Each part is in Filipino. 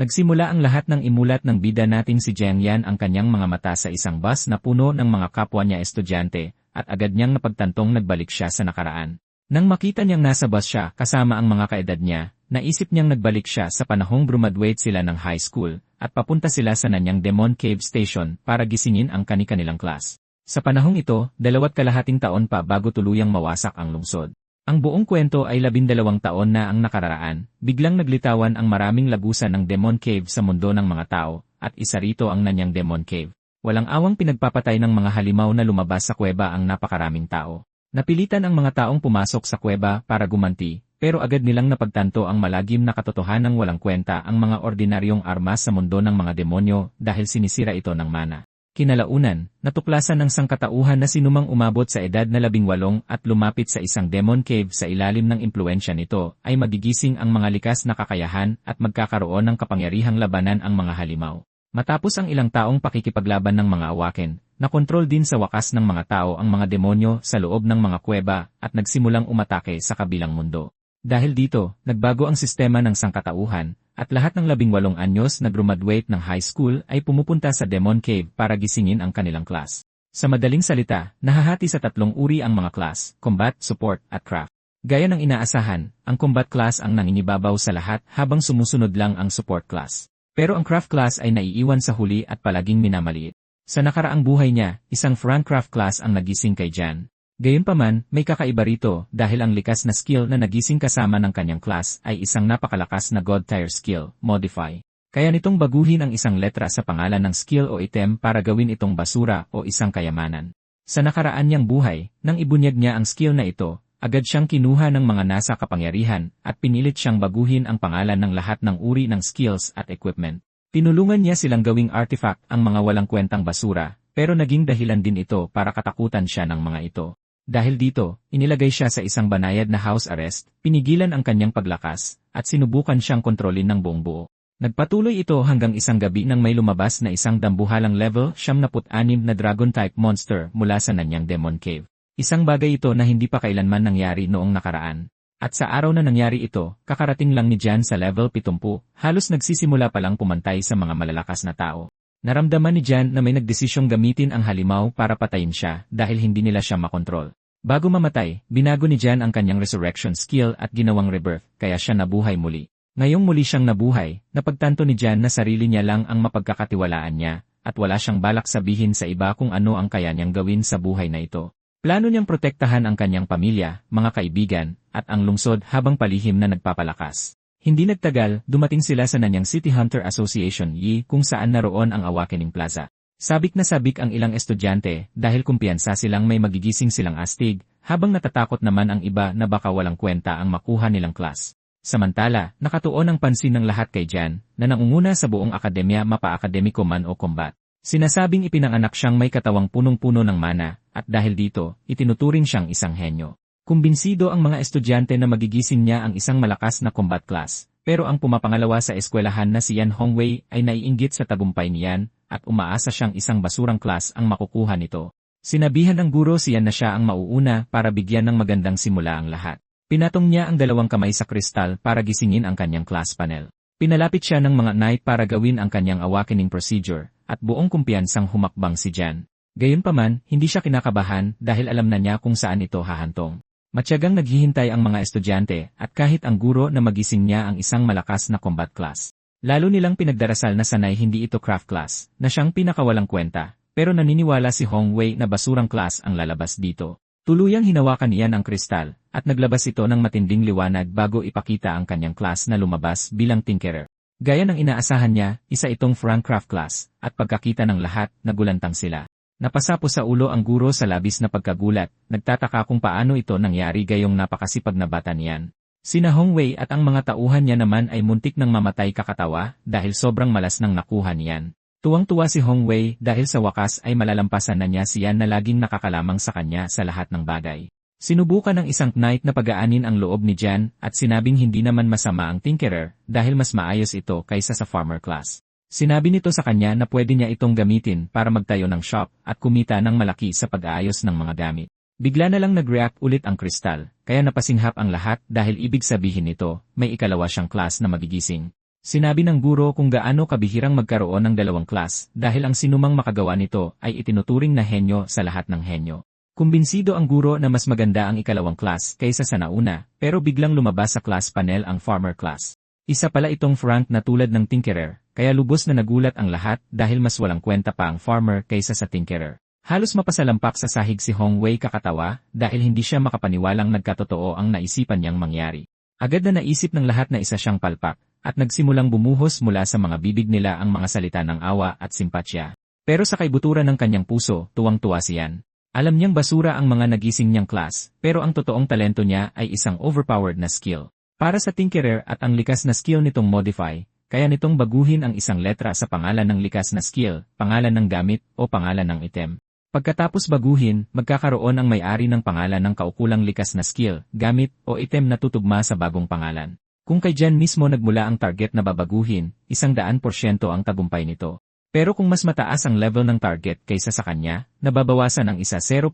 Nagsimula ang lahat ng imulat ng bida nating si Jian Yan ang kanyang mga mata sa isang bus na puno ng mga kapwa niya estudyante, at agad niyang napagtantong nagbalik siya sa nakaraan. Nang makita niyang nasa bus siya kasama ang mga kaedad niya, naisip niyang nagbalik siya sa panahong graduate sila ng high school, at papunta sila sa Nanyang Demon Cave Station para gisingin ang kani-kanilang class. Sa panahong ito, 2.5 taon pa bago tuluyang mawasak ang lungsod. Ang buong kwento ay 12 taon na ang nakararaan, biglang naglitawan ang maraming lagusan ng Demon Cave sa mundo ng mga tao, at isa rito ang Nanyang Demon Cave. Walang awang pinagpapatay ng mga halimaw na lumabas sa kuweba ang napakaraming tao. Napilitan ang mga taong pumasok sa kuweba para gumanti, pero agad nilang napagtanto ang malagim na katotohanang walang kwenta ang mga ordinaryong armas sa mundo ng mga demonyo dahil sinisira ito ng mana. Kinalaunan, natuklasan ng sangkatauhan na sinumang umabot sa edad na 18 at lumapit sa isang demon cave sa ilalim ng impluensya nito ay magigising ang mga likas na kakayahan at magkakaroon ng kapangyarihang labanan ang mga halimaw. Matapos ang ilang taong pakikipaglaban ng mga awaken, nakontrol din sa wakas ng mga tao ang mga demonyo sa loob ng mga kuweba at nagsimulang umatake sa kabilang mundo. Dahil dito, nagbago ang sistema ng sangkatauhan, at lahat ng 18 anyos na graduate ng high school ay pumupunta sa Demon Cave para gisingin ang kanilang class. Sa madaling salita, nahahati sa 3 uri ang mga class: combat, support, at craft. Gaya ng inaasahan, ang combat class ang nangingibabaw sa lahat habang sumusunod lang ang support class. Pero ang craft class ay naiiwan sa huli at palaging minamaliit. Sa nakaraang buhay niya, isang Frank craft class ang nagising kay Jan. Gayunpaman, may kakaiba rito dahil ang likas na skill na nagising kasama ng kanyang class ay isang napakalakas na God tier skill, modify. Kaya nitong baguhin ang isang letra sa pangalan ng skill o item para gawin itong basura o isang kayamanan. Sa nakaraan niyang buhay, nang ibunyag niya ang skill na ito, agad siyang kinuha ng mga nasa kapangyarihan at pinilit siyang baguhin ang pangalan ng lahat ng uri ng skills at equipment. Tinulungan niya silang gawing artifact ang mga walang kwentang basura, pero naging dahilan din ito para katakutan siya ng mga ito. Dahil dito, inilagay siya sa isang banayad na house arrest, pinigilan ang kanyang paglakas, at sinubukan siyang kontrolin ng buong buo. Nagpatuloy ito hanggang isang gabi nang may lumabas na isang dambuhalang level 76 na dragon-type monster mula sa Nanyang Demon Cave. Isang bagay ito na hindi pa kailanman nangyari noong nakaraan. At sa araw na nangyari ito, kakarating lang ni Jan sa level 70, halos nagsisimula palang pumantay sa mga malalakas na tao. Naramdaman ni Jan na may nagdesisyong gamitin ang halimaw para patayin siya dahil hindi nila siya makontrol. Bago mamatay, binago ni Jan ang kanyang resurrection skill at ginawang rebirth, kaya siya nabuhay muli. Ngayong muli siyang nabuhay, napagtanto ni Jan na sarili niya lang ang mapagkakatiwalaan niya, at wala siyang balak sabihin sa iba kung ano ang kaya niyang gawin sa buhay na ito. Plano niyang protektahan ang kanyang pamilya, mga kaibigan, at ang lungsod habang palihim na nagpapalakas. Hindi nagtagal, dumating sila sa Nanyang City Hunter Association Yi kung saan naroon ang Awakening Plaza. Sabik na sabik ang ilang estudyante dahil kumpiyansa silang may magigising silang astig, habang natatakot naman ang iba na baka walang kwenta ang makuha nilang class. Samantala, nakatuon ang pansin ng lahat kay Jan, na nangunguna sa buong akademya mapa-akademiko man o combat. Sinasabing ipinanganak siyang may katawang punong-puno ng mana, at dahil dito, itinuturing siyang isang henyo. Kumbinsido ang mga estudyante na magigising niya ang isang malakas na combat class, pero ang pumapangalawa sa eskwelahan na si Yan Hongwei ay naiinggit sa tagumpay ni Yan, at umaasa siyang isang basurang class ang makukuha nito. Sinabihan ng guro si Yan na siya ang mauuna para bigyan ng magandang simula ang lahat. Pinatong niya ang 2 kamay sa kristal para gisingin ang kanyang class panel. Pinalapit siya ng mga knight para gawin ang kanyang awakening procedure, at buong kumpiyansang humakbang si Jan. Gayunpaman, hindi siya kinakabahan dahil alam na niya kung saan ito hahantong. Matyagang naghihintay ang mga estudyante at kahit ang guro na magising niya ang isang malakas na combat class. Lalo nilang pinagdarasal na sanay hindi ito craft class, na siyang pinakawalang kwenta, pero naniniwala si Hongwei na basurang class ang lalabas dito. Tuluyang hinawakan niyan ang kristal, at naglabas ito ng matinding liwanag bago ipakita ang kanyang class na lumabas bilang tinkerer. Gaya ng inaasahan niya, isa itong Frank craft class, at pagkakita ng lahat, nagulantang sila. Napasapo sa ulo ang guro sa labis na pagkagulat, nagtataka kung paano ito nangyari gayong napakasipag na bata niyan. Sina Hongwei at ang mga tauhan niya naman ay muntik ng mamatay kakatawa dahil sobrang malas ng nakuha niyan. Tuwang-tuwa si Hongwei dahil sa wakas ay malalampasan na niya siya na laging nakakalamang sa kanya sa lahat ng bagay. Sinubukan ng isang knight na pag-aanin ang loob ni Jan at sinabing hindi naman masama ang tinkerer dahil mas maayos ito kaysa sa farmer class. Sinabi nito sa kanya na pwede niya itong gamitin para magtayo ng shop at kumita ng malaki sa pag-aayos ng mga gamit. Bigla na lang nag-react ulit ang kristal, kaya napasinghap ang lahat dahil ibig sabihin nito, may ikalawa siyang class na magigising. Sinabi ng guro kung gaano kabihirang magkaroon ng dalawang class dahil ang sinumang makagawa nito ay itinuturing na henyo sa lahat ng henyo. Kumbinsido ang guro na mas maganda ang ikalawang class kaysa sa nauna, pero biglang lumabas sa class panel ang farmer class. Isa pala itong Frank na tulad ng tinkerer, kaya lubos na nagulat ang lahat dahil mas walang kwenta pa ang farmer kaysa sa tinkerer. Halos mapasalampak sa sahig si Hong Wei kakatawa dahil hindi siya makapaniwalang nagkatotoo ang naisipan niyang mangyari. Agad na naisip ng lahat na isa siyang palpak, at nagsimulang bumuhos mula sa mga bibig nila ang mga salita ng awa at simpatsya. Pero sa kaibuturan ng kanyang puso, tuwang-tuwa siyan. Alam niyang basura ang mga nagising niyang class, pero ang totoong talento niya ay isang overpowered na skill. Para sa tinkerer at ang likas na skill nitong modify, kaya nitong baguhin ang isang letra sa pangalan ng likas na skill, pangalan ng gamit, o pangalan ng item. Pagkatapos baguhin, magkakaroon ang may-ari ng pangalan ng kaukulang likas na skill, gamit, o item na tutugma sa bagong pangalan. Kung kay Jen mismo nagmula ang target na babaguhin, 100% ang tagumpay nito. Pero kung mas mataas ang level ng target kaysa sa kanya, nababawasan ang 0%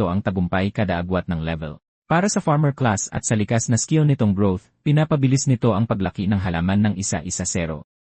ang tagumpay kada agwat ng level. Para sa farmer class at sa likas na skill nitong growth, pinapabilis nito ang paglaki ng halaman ng 1-0.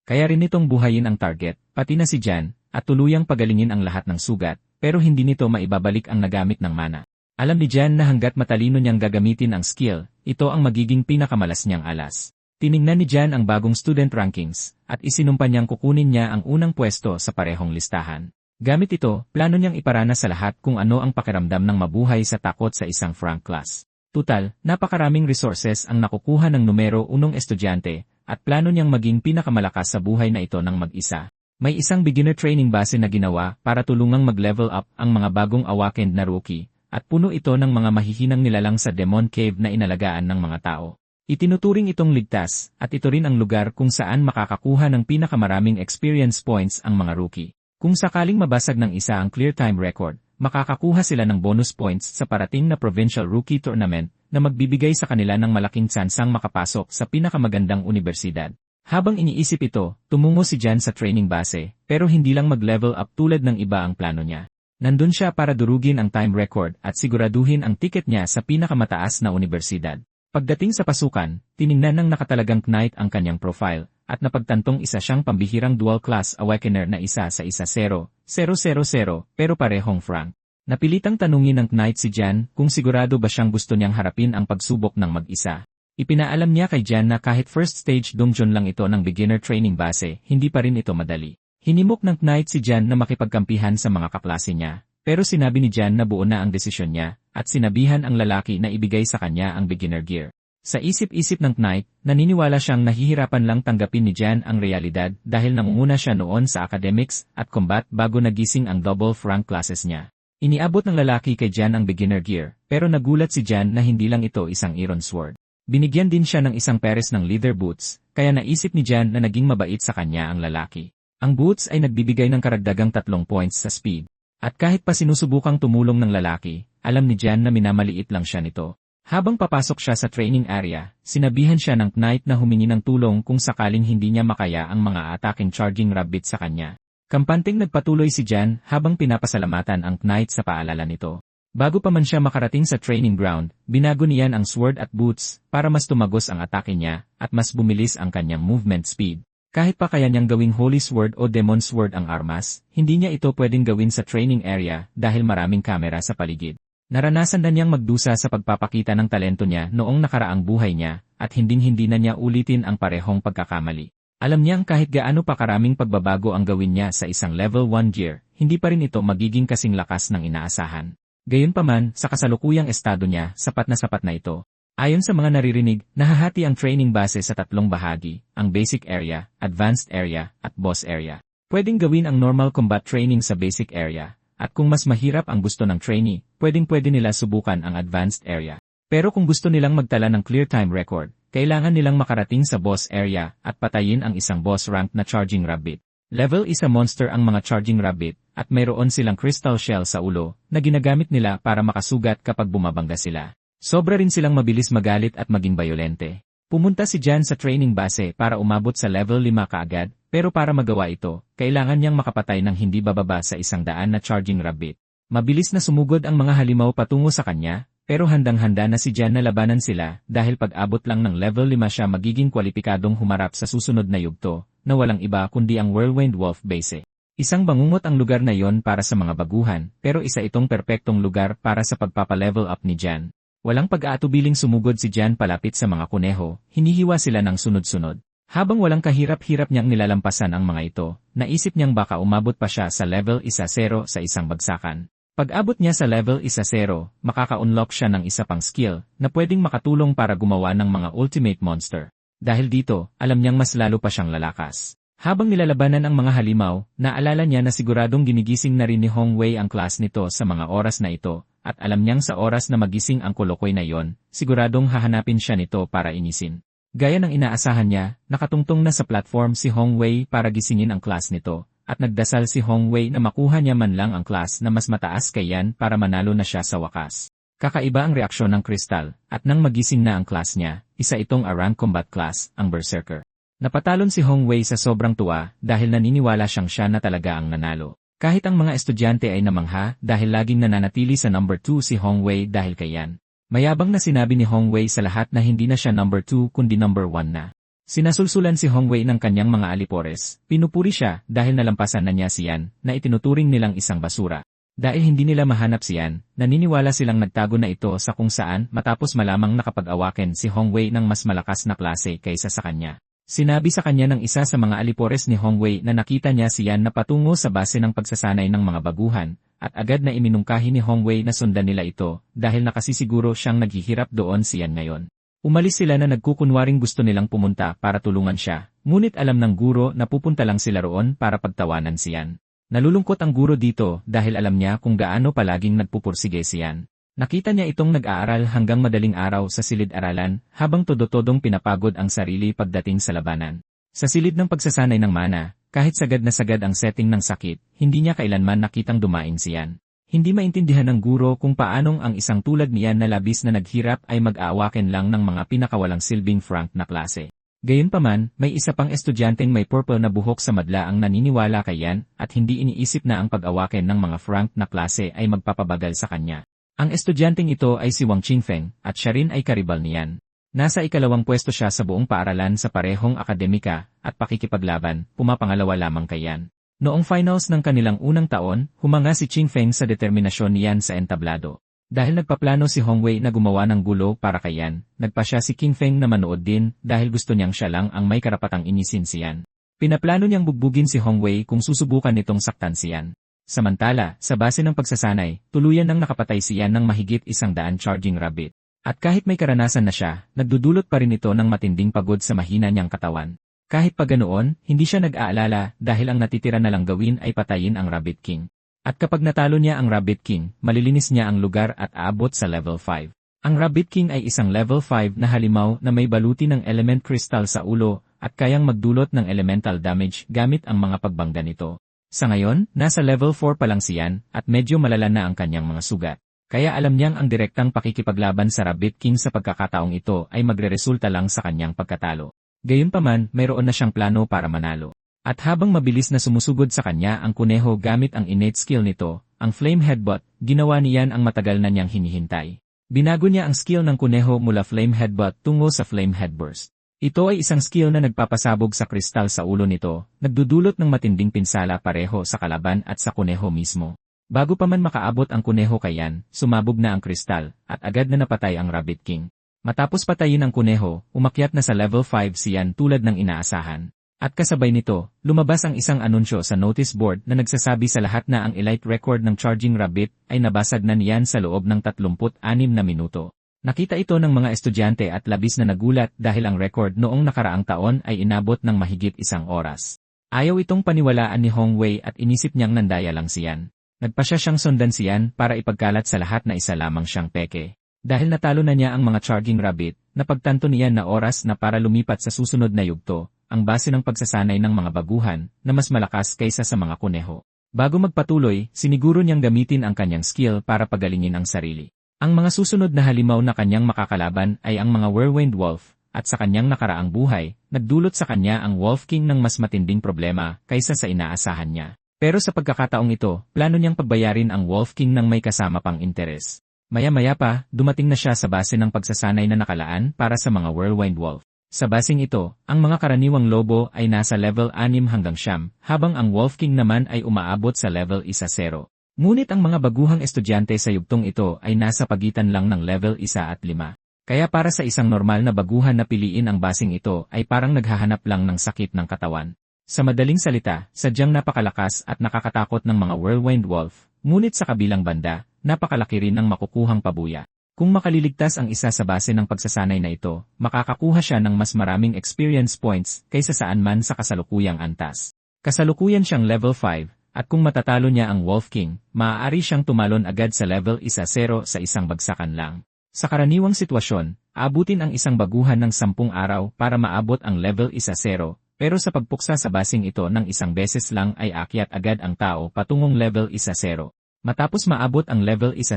Kaya rin nitong buhayin ang target, pati na si Jan, at tuluyang pagalingin ang lahat ng sugat, pero hindi nito maibabalik ang nagamit ng mana. Alam ni Jan na hanggat matalino niyang gagamitin ang skill, ito ang magiging pinakamalas niyang alas. Tiningnan ni Jan ang bagong student rankings, at isinumpa niyang kukunin niya ang unang pwesto sa parehong listahan. Gamit ito, plano niyang iparana sa lahat kung ano ang pakiramdam ng mabuhay sa takot sa isang Frank class. Tutal, napakaraming resources ang nakukuha ng numero 1 estudyante, at plano niyang maging pinakamalakas sa buhay na ito ng mag-isa. May isang beginner training base na ginawa para tulungang mag-level up ang mga bagong awakened na rookie, at puno ito ng mga mahihinang nilalang sa Demon Cave na inalagaan ng mga tao. Itinuturing itong ligtas, at ito rin ang lugar kung saan makakakuha ng pinakamaraming experience points ang mga rookie. Kung sakaling mabasag ng isa ang clear time record, makakakuha sila ng bonus points sa parating na Provincial Rookie Tournament na magbibigay sa kanila ng malaking tsansang makapasok sa pinakamagandang unibersidad. Habang iniisip ito, tumungo si Jan sa training base, pero hindi lang mag-level up tulad ng iba ang plano niya. Nandun siya para durugin ang time record at siguraduhin ang ticket niya sa pinakamataas na unibersidad. Pagdating sa pasukan, tiningnan ng nakatalagang knight ang kanyang profile, at napagtantong isa siyang pambihirang dual-class awakener na isa sa 1-0, 0-0-0, pero parehong Frank. Napilitang tanungin ng knight si Jan kung sigurado ba siyang gusto niyang harapin ang pagsubok ng mag-isa. Ipinaalam niya kay Jan na kahit first stage dungeon lang ito ng beginner training base, hindi pa rin ito madali. Hinimok ng knight si Jan na makipagkampihan sa mga kaklase niya, pero sinabi ni Jan na buo na ang desisyon niya, at sinabihan ang lalaki na ibigay sa kanya ang beginner gear. Sa isip-isip ng knight, naniniwala siyang nahihirapan lang tanggapin ni Jan ang realidad dahil nangunguna siya noon sa academics at combat bago nagising ang double Frank classes niya. Iniabot ng lalaki kay Jan ang beginner gear, pero nagulat si Jan na hindi lang ito isang iron sword. Binigyan din siya ng isang pares ng leather boots, kaya naisip ni Jan na naging mabait sa kanya ang lalaki. Ang boots ay nagbibigay ng karagdagang 3 points sa speed. At kahit pa sinusubukang tumulong ng lalaki, alam ni Jan na minamaliit lang siya nito. Habang papasok siya sa training area, sinabihan siya ng knight na humingi ng tulong kung sakaling hindi niya makaya ang mga ataking charging rabbit sa kanya. Kampanting nagpatuloy si Jan habang pinapasalamatan ang knight sa paalala nito. Bago pa man siya makarating sa training ground, binago niyan ang sword at boots para mas tumagos ang atake niya at mas bumilis ang kanyang movement speed. Kahit pa kaya niyang gawing holy sword o demon sword ang armas, hindi niya ito pwedeng gawin sa training area dahil maraming kamera sa paligid. Naranasan na niyang magdusa sa pagpapakita ng talento niya noong nakaraang buhay niya at hinding-hindi na niya ulitin ang parehong pagkakamali. Alam niyang kahit gaano pa karaming pagbabago ang gawin niya sa isang level 1 gear, hindi pa rin ito magiging kasing lakas ng inaasahan. Gayunpaman, sa kasalukuyang estado niya, sapat na ito. Ayon sa mga naririnig, nahahati ang training base sa 3 bahagi, ang basic area, advanced area, at boss area. Pwedeng gawin ang normal combat training sa basic area, at kung mas mahirap ang gusto ng trainee, pwede nila subukan ang advanced area. Pero kung gusto nilang magtala ng clear time record, kailangan nilang makarating sa boss area at patayin ang isang boss rank na charging rabbit. Level 1 monster ang mga charging rabbit, at mayroon silang crystal shell sa ulo na ginagamit nila para makasugat kapag bumabangga sila. Sobra rin silang mabilis magalit at maging bayolente. Pumunta si Jan sa training base para umabot sa level 5 kaagad, pero para magawa ito, kailangan niyang makapatay ng hindi bababa sa 100 na charging rabbit. Mabilis na sumugod ang mga halimaw patungo sa kanya, Pero handang-handa na si Jan na labanan sila dahil pag-abot lang ng level 5 siya magiging kwalipikadong humarap sa susunod na yugto, na walang iba kundi ang Whirlwind Wolf Base. Isang bangungot ang lugar na yon para sa mga baguhan, pero isa itong perpektong lugar para sa pagpapalevel up ni Jan. Walang pag-aatubiling sumugod si Jan palapit sa mga kuneho, hinihiwa sila ng sunod-sunod. Habang walang kahirap-hirap niyang nilalampasan ang mga ito, naisip niyang baka umabot pa siya sa level 1-0 sa isang bagsakan. Pag-abot niya sa level 1-0, makaka-unlock siya ng isa pang skill na pwedeng makatulong para gumawa ng mga ultimate monster. Dahil dito, alam niyang mas lalo pa siyang lalakas. Habang nilalabanan ang mga halimaw, naalala niya na siguradong ginigising na rin ni Hong Wei ang class nito sa mga oras na ito, at alam niyang sa oras na magising ang kolokoy na yon, siguradong hahanapin siya nito para inisin. Gaya ng inaasahan niya, nakatungtong na sa platform si Hong Wei para gisingin ang class nito. At nagdasal si Hong Wei na makuha niya man lang ang class na mas mataas kay Yan para manalo na siya sa wakas. Kakaiba ang reaksyon ng Crystal, at nang magising na ang class niya, isa itong a rank combat class, ang Berserker. Napatalon si Hong Wei sa sobrang tuwa dahil naniniwala siyang siya na talaga ang nanalo. Kahit ang mga estudyante ay namangha dahil laging nananatili sa number 2 si Hong Wei dahil kay Yan. Mayabang na sinabi ni Hong Wei sa lahat na hindi na siya number 2 kundi number 1 na. Sinasulsulan si Hong Wei ng kanyang mga alipores, pinupuri siya dahil nalampasan na niya si Yan na itinuturing nilang isang basura. Dahil hindi nila mahanap si Yan, naniniwala silang nagtago na ito sa kung saan matapos malamang nakapag-awaken si Hong Wei ng mas malakas na klase kaysa sa kanya. Sinabi sa kanya ng isa sa mga alipores ni Hong Wei na nakita niya si Yan na patungo sa base ng pagsasanay ng mga baguhan, at agad na iminungkahi ni Hong Wei na sundan nila ito dahil nakasisiguro siyang naghihirap doon si Yan ngayon. Umalis sila na nagkukunwaring gusto nilang pumunta para tulungan siya, ngunit alam ng guro na pupunta lang sila roon para pagtawanan si Yan. Nalulungkot ang guro dito dahil alam niya kung gaano palaging nagpupursige si Yan. Nakita niya itong nag-aaral hanggang madaling araw sa silid-aralan habang todo-todong pinapagod ang sarili pagdating sa labanan. Sa silid ng pagsasanay ng mana, kahit sagad na sagad ang setting ng sakit, hindi niya kailanman nakitang dumain si Yan. Hindi maintindihan ng guro kung paanong ang isang tulad niyan na labis na naghirap ay mag-aawaken lang ng mga pinakawalang silbing frank na klase. Gayunpaman, may isa pang estudyanteng may purple na buhok sa madla ang naniniwala kay Yan at hindi iniisip na ang pag-awaken ng mga frank na klase ay magpapabagal sa kanya. Ang estudyanteng ito ay si Wang Qingfeng at siya rin ay karibal ni Yan. Nasa ikalawang pwesto siya sa buong paaralan sa parehong akademika at pakikipaglaban, pumapangalawa lamang kay Yan. Noong finals ng kanilang unang taon, humanga si Qingfeng sa determinasyon ni Yan sa entablado. Dahil nagpaplano si Hong Wei na gumawa ng gulo para kay Yan, nagpa siya si Qingfeng na manood din dahil gusto niyang siya lang ang may karapatang inisin si Yan. Pinaplano niyang bugbugin si Hong Wei kung susubukan nitong saktan si Yan. Samantala, sa base ng pagsasanay, tuluyan nang nakapatay si Yan ng mahigit 100 charging rabbit. At kahit may karanasan na siya, nagdudulot pa rin ito ng matinding pagod sa mahina niyang katawan. Kahit pa ganoon, hindi siya nag-aalala dahil ang natitira na lang gawin ay patayin ang Rabbit King. At kapag natalo niya ang Rabbit King, malilinis niya ang lugar at aabot sa level 5. Ang Rabbit King ay isang level 5 na halimaw na may baluti ng element crystal sa ulo at kayang magdulot ng elemental damage gamit ang mga pagbangga nito. Sa ngayon, nasa level 4 pa lang siyan at medyo malala na ang kanyang mga sugat. Kaya alam niyang ang direktang pakikipaglaban sa Rabbit King sa pagkakataong ito ay magreresulta lang sa kanyang pagkatalo. Gayunpaman, mayroon na siyang plano para manalo. At habang mabilis na sumusugod sa kanya ang kuneho gamit ang innate skill nito, ang Flame Headbutt, ginawa niyan ang matagal na niyang hinihintay. Binago niya ang skill ng kuneho mula Flame Headbutt tungo sa Flame Headburst. Ito ay isang skill na nagpapasabog sa kristal sa ulo nito, nagdudulot ng matinding pinsala pareho sa kalaban at sa kuneho mismo. Bago pa man makaabot ang kuneho kay Yan, sumabog na ang kristal, at agad na napatay ang Rabbit King. Matapos patayin ang kuneho, umakyat na sa level 5 si Yan tulad ng inaasahan. At kasabay nito, lumabas ang isang anunsyo sa notice board na nagsasabi sa lahat na ang elite record ng Charging Rabbit ay nabasag na ni Yan sa loob ng 36 na minuto. Nakita ito ng mga estudyante at labis na nagulat dahil ang record noong nakaraang taon ay inabot ng mahigit 1 oras. Ayaw itong paniwalaan ni Hong Wei at inisip niyang nandaya lang si Yan. Nagpa siyang sundan si Yan para ipagkalat sa lahat na isa lamang siyang peke. Dahil natalo na niya ang mga Charging Rabbit, napagtanto niya na oras na para lumipat sa susunod na yugto, ang base ng pagsasanay ng mga baguhan na mas malakas kaysa sa mga kuneho. Bago magpatuloy, siniguro niyang gamitin ang kanyang skill para pagalingin ang sarili. Ang mga susunod na halimaw na kanyang makakalaban ay ang mga Whirlwind Wolf, at sa kanyang nakaraang buhay, nagdulot sa kanya ang Wolf King ng mas matinding problema kaysa sa inaasahan niya. Pero sa pagkakataong ito, plano niyang pagbayarin ang Wolf King ng may kasama pang interes. Maya-maya pa, dumating na siya sa base ng pagsasanay na nakalaan para sa mga Whirlwind Wolf. Sa basing ito, ang mga karaniwang lobo ay nasa level 6 hanggang 9, habang ang Wolf King naman ay umaabot sa level 1-0. Ngunit ang mga baguhang estudyante sa yugtong ito ay nasa pagitan lang ng level 1 at 5. Kaya para sa isang normal na baguhan na piliin ang basing ito ay parang naghahanap lang ng sakit ng katawan. Sa madaling salita, sadyang napakalakas at nakakatakot ng mga Whirlwind Wolf, ngunit sa kabilang banda, napakalaki rin ang makukuhang pabuya. Kung makaliligtas ang isa sa base ng pagsasanay na ito, makakakuha siya ng mas maraming experience points kaysa saan man sa kasalukuyang antas. Kasalukuyan siyang level 5, at kung matatalo niya ang Wolf King, maaari siyang tumalon agad sa level 1-0 sa isang bagsakan lang. Sa karaniwang sitwasyon, aabutin ang isang baguhan ng 10 araw para maabot ang level 1-0, pero sa pagpuksa sa basing ito ng isang beses lang ay akyat agad ang tao patungong level 1-0. Matapos maabot ang level 1-0,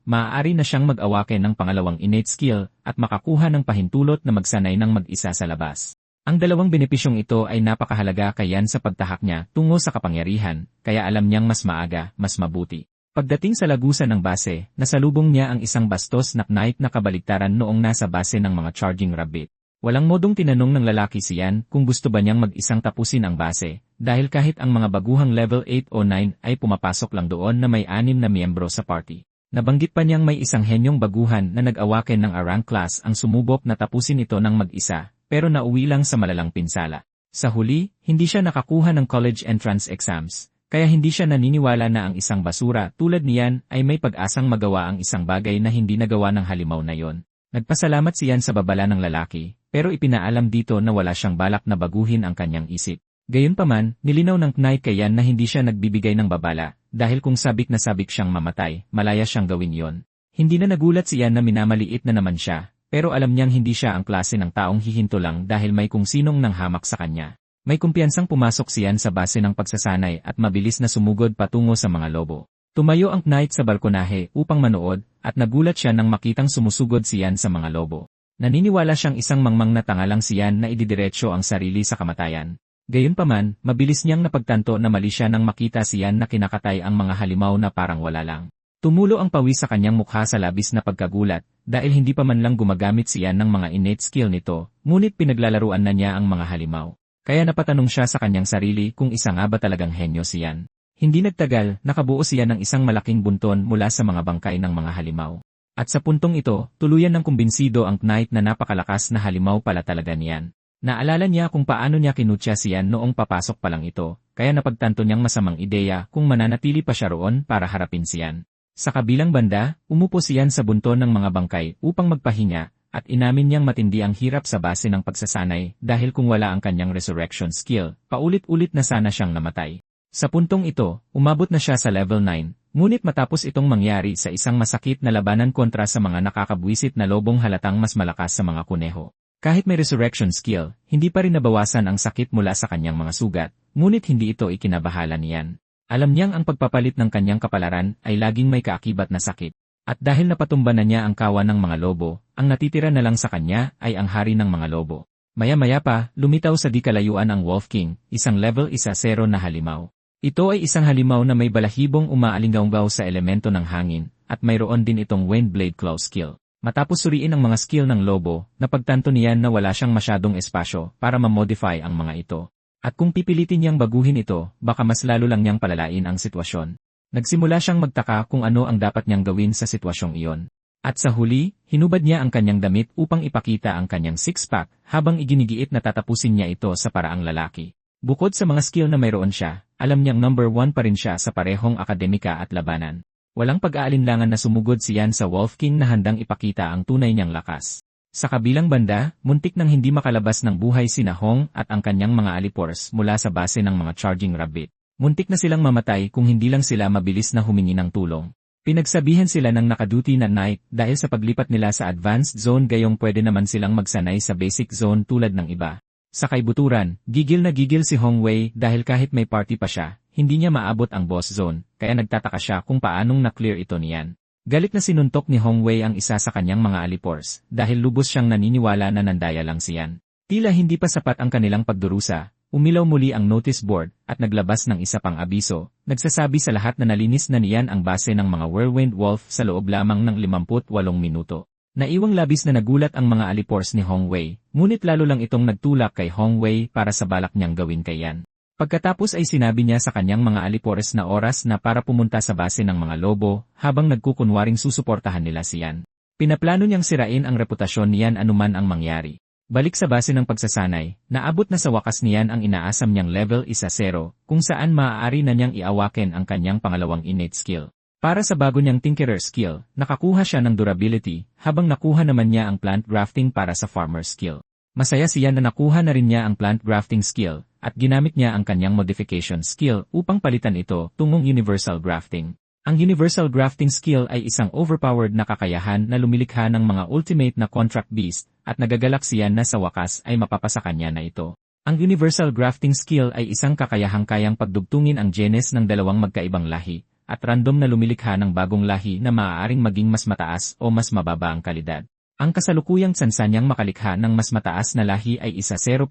maaari na siyang mag-awake ng pangalawang innate skill at makakuha ng pahintulot na magsanay ng mag-isa sa labas. Ang dalawang benepisyong ito ay napakahalaga kayan sa pagtahak niya tungo sa kapangyarihan, kaya alam niyang mas maaga, mas mabuti. Pagdating sa lagusan ng base, nasalubong niya ang isang bastos na knight na kabaligtaran noong nasa base ng mga charging rabbit. Walang modong tinanong ng lalaki siyan kung gusto ba niyang mag-isang tapusin ang base, dahil kahit ang mga baguhang level 8 o 9 ay pumapasok lang doon na may 6 na miyembro sa party. Nabanggit pa niyang may isang henyong baguhan na nag-awaken ng Arang class ang sumubok na tapusin ito ng mag-isa, pero nauwi lang sa malalang pinsala. Sa huli, hindi siya nakakuha ng college entrance exams, kaya hindi siya naniniwala na ang isang basura tulad niyan ay may pag-asang magawa ang isang bagay na hindi nagawa ng halimaw na yon. Nagpasalamat siyan sa babala ng lalaki, pero ipinaalam dito na wala siyang balak na baguhin ang kanyang isip. Gayunpaman, nilinaw ng knight kay Yan na hindi siya nagbibigay ng babala, dahil kung sabik na sabik siyang mamatay, malaya siyang gawin yon. Hindi na nagulat si Yan na minamaliit na naman siya, pero alam niyang hindi siya ang klase ng taong hihinto lang dahil may kung sinong nang hamak sa kanya. May kumpiyansang pumasok si Yan sa base ng pagsasanay at mabilis na sumugod patungo sa mga lobo. Tumayo ang knight sa balkonahe upang manood, at nagulat siya nang makitang sumusugod si Yan sa mga lobo. Naniniwala siyang isang mangmang na tanga lang si Yan na ididiretso ang sarili sa kamatayan. Gayunpaman, mabilis niyang napagtanto na mali siya nang makita si Yan na kinakatay ang mga halimaw na parang wala lang. Tumulo ang pawis sa kanyang mukha sa labis na pagkagulat, dahil hindi pa man lang gumagamit si Yan ng mga innate skill nito, ngunit pinaglalaruan na niya ang mga halimaw. Kaya napatanong siya sa kanyang sarili kung isa nga ba talagang henyo si Yan. Hindi nagtagal, nakabuo siya ng isang malaking bunton mula sa mga bangkay ng mga halimaw. At sa puntong ito, tuluyan ng kumbinsido ang knight na napakalakas na halimaw pala talaga niyan. Naalala niya kung paano niya kinutya siyan noong papasok pa lang ito, kaya napagtanto niyang masamang ideya kung mananatili pa siya roon para harapin siyan. Sa kabilang banda, umupo siyan sa bunton ng mga bangkay upang magpahinga, at inamin niyang matindi ang hirap sa base ng pagsasanay dahil kung wala ang kanyang resurrection skill, paulit-ulit na sana siyang namatay. Sa puntong ito, umabot na siya sa level 9, ngunit matapos itong mangyari sa isang masakit na labanan kontra sa mga nakakabwisit na lobong halatang mas malakas sa mga kuneho. Kahit may resurrection skill, hindi pa rin nabawasan ang sakit mula sa kanyang mga sugat, ngunit hindi ito ikinabahala niyan. Alam niyang ang pagpapalit ng kanyang kapalaran ay laging may kaakibat na sakit. At dahil napatumba na niya ang kawan ng mga lobo, ang natitira na lang sa kanya ay ang hari ng mga lobo. Maya-maya pa, lumitaw sa di kalayuan ang Wolf King, isang level 1-0 na halimaw. Ito ay isang halimaw na may balahibong umaalinggaw sa elemento ng hangin, at mayroon din itong Wind Blade Claw skill. Matapos suriin ang mga skill ng lobo, napagtanto niyan na wala siyang masyadong espasyo para ma-modify ang mga ito. At kung pipilitin niyang baguhin ito, baka mas lalo lang niyang palalain ang sitwasyon. Nagsimula siyang magtaka kung ano ang dapat niyang gawin sa sitwasyong iyon. At sa huli, hinubad niya ang kanyang damit upang ipakita ang kanyang six-pack habang iginigiit na tatapusin niya ito sa paraang lalaki. Bukod sa mga skill na mayroon siya, alam niyang number 1 pa rin siya sa parehong akademika at labanan. Walang pag-aalinlangan na sumugod si Yan sa Wolf King na handang ipakita ang tunay niyang lakas. Sa kabilang banda, muntik nang hindi makalabas ng buhay sina Hong at ang kanyang mga alipors mula sa base ng mga charging rabbit. Muntik na silang mamatay kung hindi lang sila mabilis na humingi ng tulong. Pinagsabihan sila ng nakaduty na knight dahil sa paglipat nila sa advanced zone gayong pwede naman silang magsanay sa basic zone tulad ng iba. Sa kaibuturan, gigil na gigil si Hong Wei dahil kahit may party pa siya, hindi niya maabot ang boss zone, kaya nagtataka siya kung paanong na-clear ito niyan. Galit na sinuntok ni Hong Wei ang isa sa kanyang mga alipors dahil lubos siyang naniniwala na nandaya lang siyan. Tila hindi pa sapat ang kanilang pagdurusa, umilaw muli ang notice board at naglabas ng isa pang abiso, nagsasabi sa lahat na nalinis na niyan ang base ng mga Whirlwind Wolf sa loob lamang ng 58 minuto. Naiwang labis na nagulat ang mga alipors ni Hong Wei, ngunit lalo lang itong nagtulak kay Hong Wei para sa balak niyang gawin kay Yan. Pagkatapos ay sinabi niya sa kanyang mga alipores na oras na para pumunta sa base ng mga lobo, habang nagkukunwaring susuportahan nila si Yan. Pinaplano niyang sirain ang reputasyon ni Yan anuman ang mangyari. Balik sa base ng pagsasanay, naabot na sa wakas niyan ang inaasam niyang level 1-0, kung saan maaari na niyang iawaken ang kanyang pangalawang innate skill. Para sa bago niyang Tinkerer skill, nakakuha siya ng durability, habang nakuha naman niya ang plant grafting para sa farmer skill. Masaya siya na nakuha na rin niya ang plant grafting skill, at ginamit niya ang kanyang modification skill upang palitan ito tungong universal grafting. Ang universal grafting skill ay isang overpowered na kakayahan na lumilikha ng mga ultimate na contract beast, at nagagalak siya na sa wakas ay mapapasa kanya na ito. Ang universal grafting skill ay isang kakayahang kayang pagdugtungin ang genes ng dalawang magkaibang lahi, at random na lumilikha ng bagong lahi na maaaring maging mas mataas o mas mababa ang kalidad. Ang kasalukuyang tsansa niyang makalikha ng mas mataas na lahi ay 0%,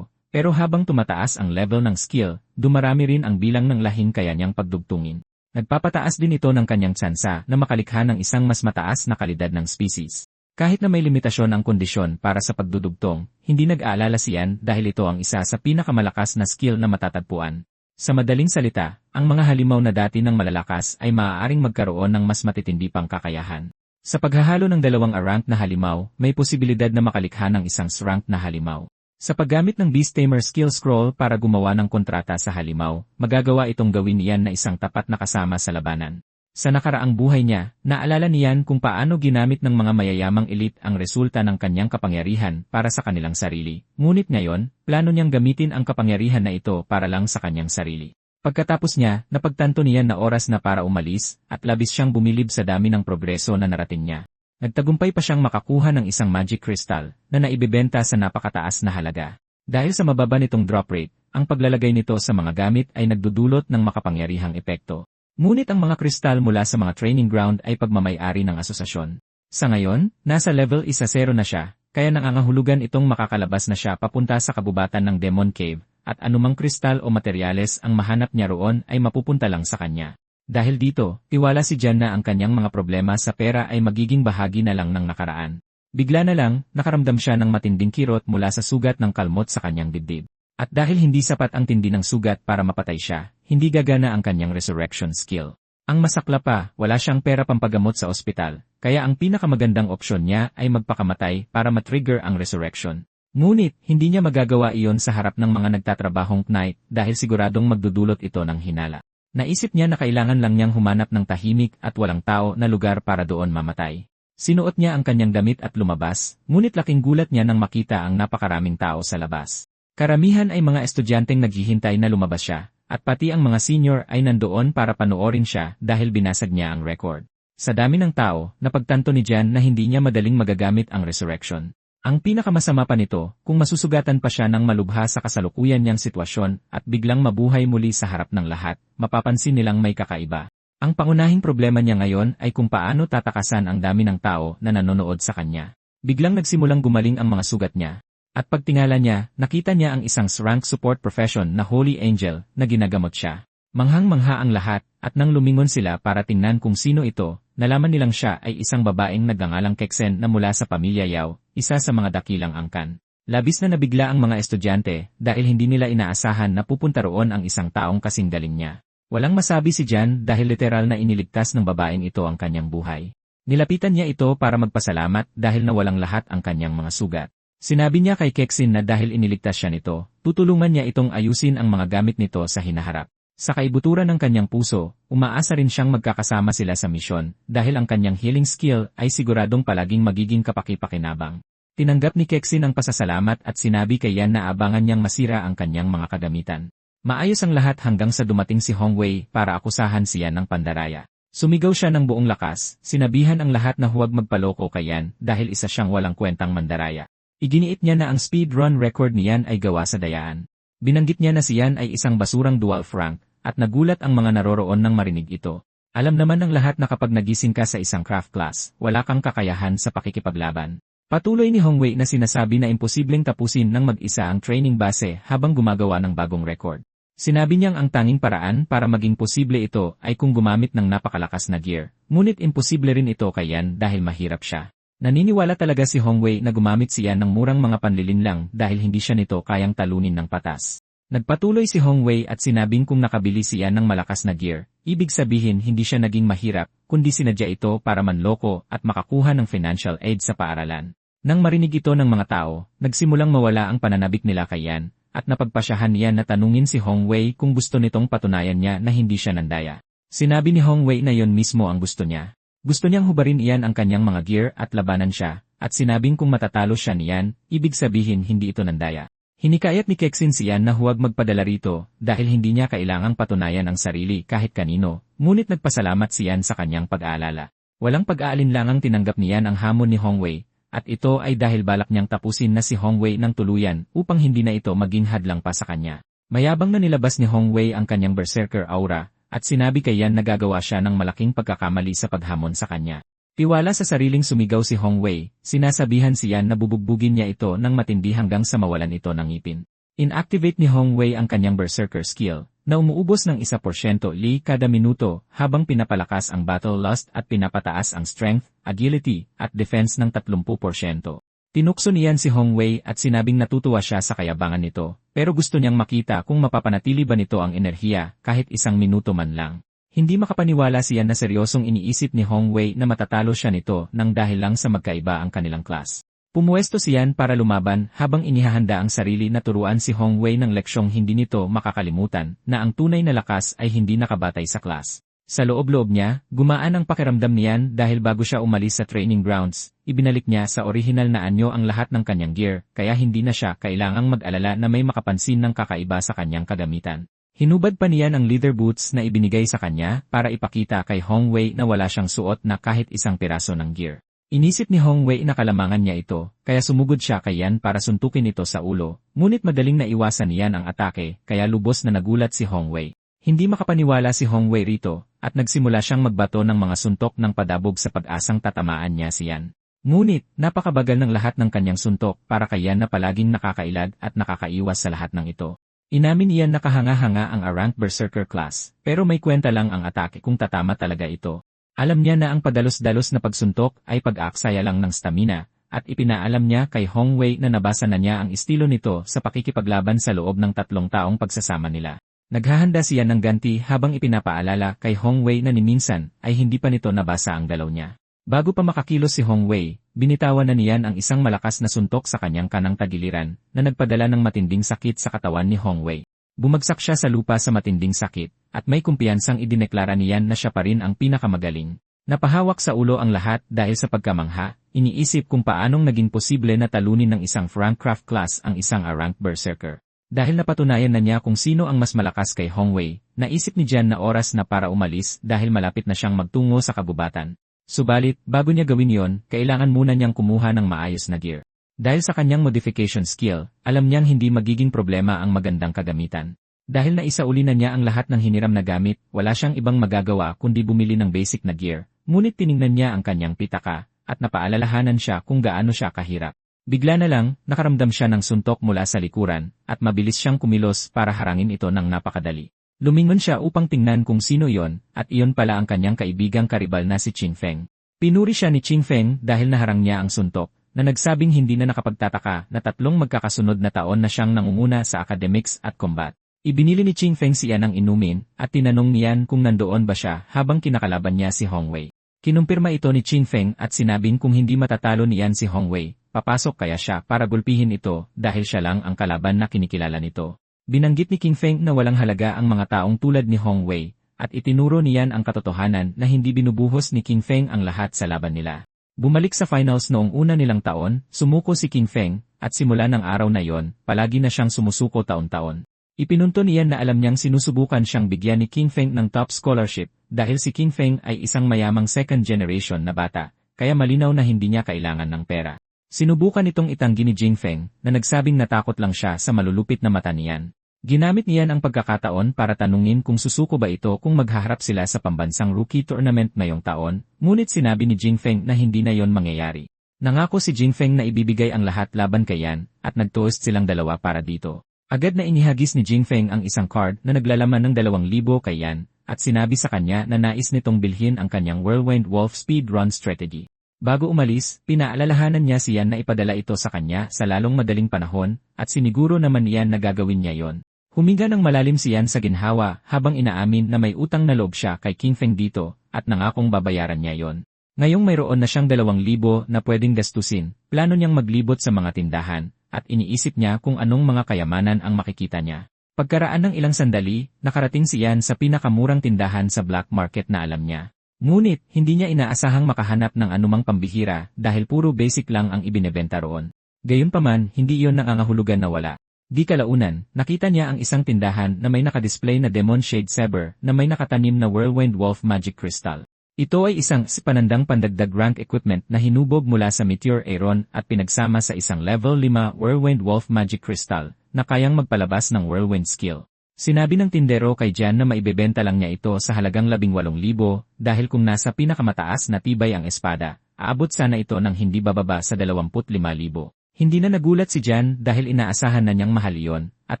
pero habang tumataas ang level ng skill, dumarami rin ang bilang ng lahing kaya niyang pagdugtungin. Nagpapataas din ito ng kanyang tsansa na makalikha ng isang mas mataas na kalidad ng species. Kahit na may limitasyon ang kondisyon para sa pagdudugtong, hindi nag-aalala siyan dahil ito ang isa sa pinakamalakas na skill na matatagpuan. Sa madaling salita, ang mga halimaw na dati ng malalakas ay maaaring magkaroon ng mas matitindi pang kakayahan. Sa paghahalo ng dalawang A-rank na halimaw, may posibilidad na makalikha ng isang S-rank na halimaw. Sa paggamit ng Beast Tamer Skill Scroll para gumawa ng kontrata sa halimaw, magagawa itong gawin niyan na isang tapat na kasama sa labanan. Sa nakaraang buhay niya, naalala niyan kung paano ginamit ng mga mayayamang elite ang resulta ng kanyang kapangyarihan para sa kanilang sarili. Ngunit ngayon, plano niyang gamitin ang kapangyarihan na ito para lang sa kanyang sarili. Pagkatapos niya, napagtanto niyan na oras na para umalis, at labis siyang bumilib sa dami ng progreso na narating niya. Nagtagumpay pa siyang makakuha ng isang magic crystal na naibebenta sa napakataas na halaga. Dahil sa mababa nitong drop rate, ang paglalagay nito sa mga gamit ay nagdudulot ng makapangyarihang epekto. Ngunit ang mga kristal mula sa mga training ground ay pagmamay-ari ng asosasyon. Sa ngayon, nasa level 1-0 na siya, kaya nangangahulugan itong makakalabas na siya papunta sa kabubatan ng Demon Cave, at anumang kristal o materyales ang mahanap niya roon ay mapupunta lang sa kanya. Dahil dito, tiwala si Jan na ang kanyang mga problema sa pera ay magiging bahagi na lang ng nakaraan. Bigla na lang, nakaramdam siya ng matinding kirot mula sa sugat ng kalmot sa kanyang dibdib. At dahil hindi sapat ang tindi ng sugat para mapatay siya, hindi gagana ang kanyang resurrection skill. Ang masakla pa, wala siyang pera pampagamot sa ospital, kaya ang pinakamagandang opsyon niya ay magpakamatay para matrigger ang resurrection. Ngunit, hindi niya magagawa iyon sa harap ng mga nagtatrabahong knight dahil siguradong magdudulot ito ng hinala. Naisip niya na kailangan lang niyang humanap ng tahimik at walang tao na lugar para doon mamatay. Sinuot niya ang kanyang damit at lumabas, ngunit laking gulat niya nang makita ang napakaraming tao sa labas. Karamihan ay mga estudyanteng naghihintay na lumabas siya, at pati ang mga senior ay nandoon para panoorin siya dahil binasag niya ang record. Sa dami ng tao, napagtanto ni Jan na hindi niya madaling magagamit ang resurrection. Ang pinakamasama pa nito, kung masusugatan pa siya ng malubha sa kasalukuyan niyang sitwasyon at biglang mabuhay muli sa harap ng lahat, mapapansin nilang may kakaiba. Ang pangunahing problema niya ngayon ay kung paano tatakasan ang dami ng tao na nanonood sa kanya. Biglang nagsimulang gumaling ang mga sugat niya. At pagtingala niya, nakita niya ang isang S-rank support profession na Holy Angel na ginagamot siya. Manghang-mangha ang lahat, at nang lumingon sila para tingnan kung sino ito, nalaman nilang siya ay isang babaeng nagngangalang Kexen na mula sa pamilya Yao, isa sa mga dakilang angkan. Labis na nabigla ang mga estudyante dahil hindi nila inaasahan na pupunta roon ang isang taong kasing galing niya. Walang masabi si Jan dahil literal na iniligtas ng babaeng ito ang kanyang buhay. Nilapitan niya ito para magpasalamat dahil nawalang lahat ang kanyang mga sugat. Sinabi niya kay Kexin na dahil iniligtas siya nito, tutulungan niya itong ayusin ang mga gamit nito sa hinaharap. Sa kaibuturan ng kanyang puso, umaasa rin siyang magkakasama sila sa misyon dahil ang kanyang healing skill ay siguradong palaging magiging kapaki-pakinabang. Tinanggap ni Kexin ang pasasalamat at sinabi kay Yan na abangan niyang masira ang kanyang mga kagamitan. Maayos ang lahat hanggang sa dumating si Hong Wei para akusahan siya ng pandaraya. Sumigaw siya ng buong lakas, sinabihan ang lahat na huwag magpaloko kay Yan dahil isa siyang walang kwentang mandaraya. Iginiit niya na ang speedrun record ni Yan ay gawa sa dayaan. Binanggit niya na si Yan ay isang basurang dwarf rank, at nagulat ang mga naroroon nang marinig ito. Alam naman ng lahat na kapag nagising ka sa isang craft class, wala kang kakayahan sa pakikipaglaban. Patuloy ni Hongwei na sinasabi na imposibleng tapusin ng mag-isa ang training base habang gumagawa ng bagong record. Sinabi niyang ang tanging paraan para maging posible ito ay kung gumamit ng napakalakas na gear, ngunit imposible rin ito kay Yan dahil mahirap siya. Naniniwala talaga si Hongwei na gumamit siya ng murang mga panlilinlang dahil hindi siya nito kayang talunin ng patas. Nagpatuloy si Hongwei at sinabing kung nakabili siya ng malakas na gear, ibig sabihin hindi siya naging mahirap, kundi sinadya ito para manloko at makakuha ng financial aid sa paaralan. Nang marinig ito ng mga tao, nagsimulang mawala ang pananabik nila kay Yan, at napagpasyahan niya na tanungin si Hongwei kung gusto nitong patunayan niya na hindi siya nandaya. Sinabi ni Hongwei na yon mismo ang gusto niya. Gusto niyang hubarin iyan ang kanyang mga gear at labanan siya, at sinabing kung matatalo siya niyan, ibig sabihin hindi ito nandaya. Hinikayat ni Kexin si Yan na huwag magpadala rito dahil hindi niya kailangang patunayan ang sarili kahit kanino, ngunit nagpasalamat si Yan sa kanyang pag-aalala. Walang pag-aalinlangang tinanggap ni Yan ang hamon ni Hongwei, at ito ay dahil balak niyang tapusin na si Hongwei ng tuluyan upang hindi na ito maging hadlang pa sa kanya. Mayabang na nilabas ni Hongwei ang kanyang berserker aura, at sinabi kay Yan na gagawa siya ng malaking pagkakamali sa paghamon sa kanya. Tiwala sa sariling sumigaw si Hongwei, sinasabihan si Yan na bubugbugin niya ito ng matindi hanggang sa mawalan ito ng ngipin. Inactivate ni Hongwei ang kanyang berserker skill, na umuubos ng 1% li kada minuto habang pinapalakas ang battle lust at pinapataas ang strength, agility, at defense ng 30%. Tinukso niyan si Hongwei at sinabing natutuwa siya sa kayabangan nito, pero gusto niyang makita kung mapapanatili ba nito ang enerhiya kahit 1 minuto man lang. Hindi makapaniwala siya na seryosong iniisip ni Hongwei na matatalo siya nito nang dahil lang sa magkaiba ang kanilang class. Pumuesto siyan para lumaban habang inihahanda ang sarili na turuan si Hongwei ng leksyong hindi nito makakalimutan na ang tunay na lakas ay hindi nakabatay sa class. Sa loob-loob niya, gumaan ang pakiramdam niyan dahil bago siya umalis sa training grounds, ibinalik niya sa orihinal na anyo ang lahat ng kanyang gear kaya hindi na siya kailangang mag-alala na may makapansin ng kakaiba sa kanyang kagamitan. Hinubad pa niyan ang leather boots na ibinigay sa kanya para ipakita kay Hongwei na wala siyang suot na kahit isang piraso ng gear. Inisip ni Hongwei na kalamangan niya ito, kaya sumugod siya kay Yan para suntukin ito sa ulo, ngunit madaling naiwasan niyan ang atake, kaya lubos na nagulat si Hongwei. Hindi makapaniwala si Hongwei rito, at nagsimula siyang magbato ng mga suntok ng padabog sa pag-asang tatamaan niya si Yan. Ngunit, napakabagal ng lahat ng kanyang suntok para kay Yan na palaging nakakailag at nakakaiwas sa lahat ng ito. Inamin niyan na kahanga-hanga ang A-rank berserker class, pero may kwenta lang ang atake kung tatama talaga ito. Alam niya na ang padalos-dalos na pagsuntok ay pag-aaksaya lang ng stamina, at ipinaalam niya kay Hongwei na nabasa na niya ang estilo nito sa pakikipaglaban sa loob ng 3 taong pagsasama nila. Naghahanda siya ng ganti habang ipinapaalala kay Hongwei na ni minsan ay hindi pa nito nabasa ang galaw niya. Bago pa makakilos si Hongwei, binitawan na niyan ang isang malakas na suntok sa kanyang kanang tagiliran na nagpadala ng matinding sakit sa katawan ni Hongwei. Bumagsak siya sa lupa sa matinding sakit, at may kumpiyansang idineklara niyan na siya pa rin ang pinakamagaling. Napahawak sa ulo ang lahat dahil sa pagkamangha, iniisip kung paanong naging posible na talunin ng isang Francraft class ang isang A-rank berserker. Dahil napatunayan na niya kung sino ang mas malakas kay Hongwei, naisip ni Jan na oras na para umalis dahil malapit na siyang magtungo sa kabubatan. Subalit, bago niya gawin yon, kailangan muna niyang kumuha ng maayos na gear. Dahil sa kanyang modification skill, alam niyang hindi magiging problema ang magandang kagamitan. Dahil naisauli na niya ang lahat ng hiniram na gamit, wala siyang ibang magagawa kundi bumili ng basic na gear, ngunit tiningnan niya ang kanyang pitaka, at napaalalahanan siya kung gaano siya kahirap. Bigla na lang, nakaramdam siya ng suntok mula sa likuran, at mabilis siyang kumilos para harangin ito ng napakadali. Lumingon siya upang tingnan kung sino yon, at iyon pala ang kanyang kaibigang karibal na si Qing Feng. Pinuri siya ni Qing Feng dahil naharang niya ang suntok, na nagsabing hindi na nakapagtataka na 3 magkakasunod na taon na siyang nangunguna sa academics at combat. Ibinili ni Qing Feng siya ng inumin, at tinanong niyan kung nandoon ba siya habang kinakalaban niya si Hongwei. Kinumpirma ito ni Qing Feng at sinabing kung hindi matatalo niyan si Hongwei, papasok kaya siya para gulpihin ito dahil siya lang ang kalaban na kinikilala nito. Binanggit ni Qing Feng na walang halaga ang mga taong tulad ni Hongwei, at itinuro niyan ang katotohanan na hindi binubuhos ni Qing Feng ang lahat sa laban nila. Bumalik sa finals noong una nilang taon, sumuko si Qing Feng, at simula ng araw na yon, palagi na siyang sumusuko taon-taon. Ipinunto niyan na alam niyang sinusubukan siyang bigyan ni Qing Feng ng top scholarship, dahil si Qing Feng ay isang mayamang second generation na bata, kaya malinaw na hindi niya kailangan ng pera. Sinubukan itong itanggi ni Qing Feng, na nagsabing natakot lang siya sa malulupit na mata niyan. Ginamit niyan ang pagkakataon para tanungin kung susuko ba ito kung maghaharap sila sa pambansang rookie tournament ngayong taon, ngunit sinabi ni Qing Feng na hindi na yon mangyayari. Nangako si Jingfeng na ibibigay ang lahat laban kay Yan, at nag-toast silang dalawa para dito. Agad na inihagis ni Jingfeng ang isang card na naglalaman ng 2,000 kay Yan, at sinabi sa kanya na nais nitong bilhin ang kanyang Whirlwind Wolf Speed Run Strategy. Bago umalis, pinaalalahanan niya si Yan na ipadala ito sa kanya sa lalong madaling panahon, at siniguro naman Yan na gagawin niya yon. Huminga ng malalim si Yan sa ginhawa habang inaamin na may utang na loob siya kay King Feng dito, at nangakong babayaran niya yon. Ngayong mayroon na siyang 2,000 na pwedeng gastusin, plano niyang maglibot sa mga tindahan, at iniisip niya kung anong mga kayamanan ang makikita niya. Pagkaraan ng ilang sandali, nakarating si Yan sa pinakamurang tindahan sa black market na alam niya. Ngunit, hindi niya inaasahang makahanap ng anumang pambihira dahil puro basic lang ang ibinebenta roon. Gayunpaman, hindi iyon nangangahulugan na wala. Di kalaunan, nakita niya ang isang tindahan na may nakadisplay na Demon Shade Saber na may nakatanim na Whirlwind Wolf Magic Crystal. Ito ay isang panandang pandagdag rank equipment na hinubog mula sa Meteor Aeron at pinagsama sa isang level 5 Whirlwind Wolf Magic Crystal na kayang magpalabas ng Whirlwind skill. Sinabi ng tindero kay Jan na maibebenta lang niya ito sa halagang 18,000 dahil kung nasa pinakamataas na tibay ang espada, aabot sana ito ng hindi bababa sa 25,000. Hindi na nagulat si Jan dahil inaasahan na niyang mahal iyon, at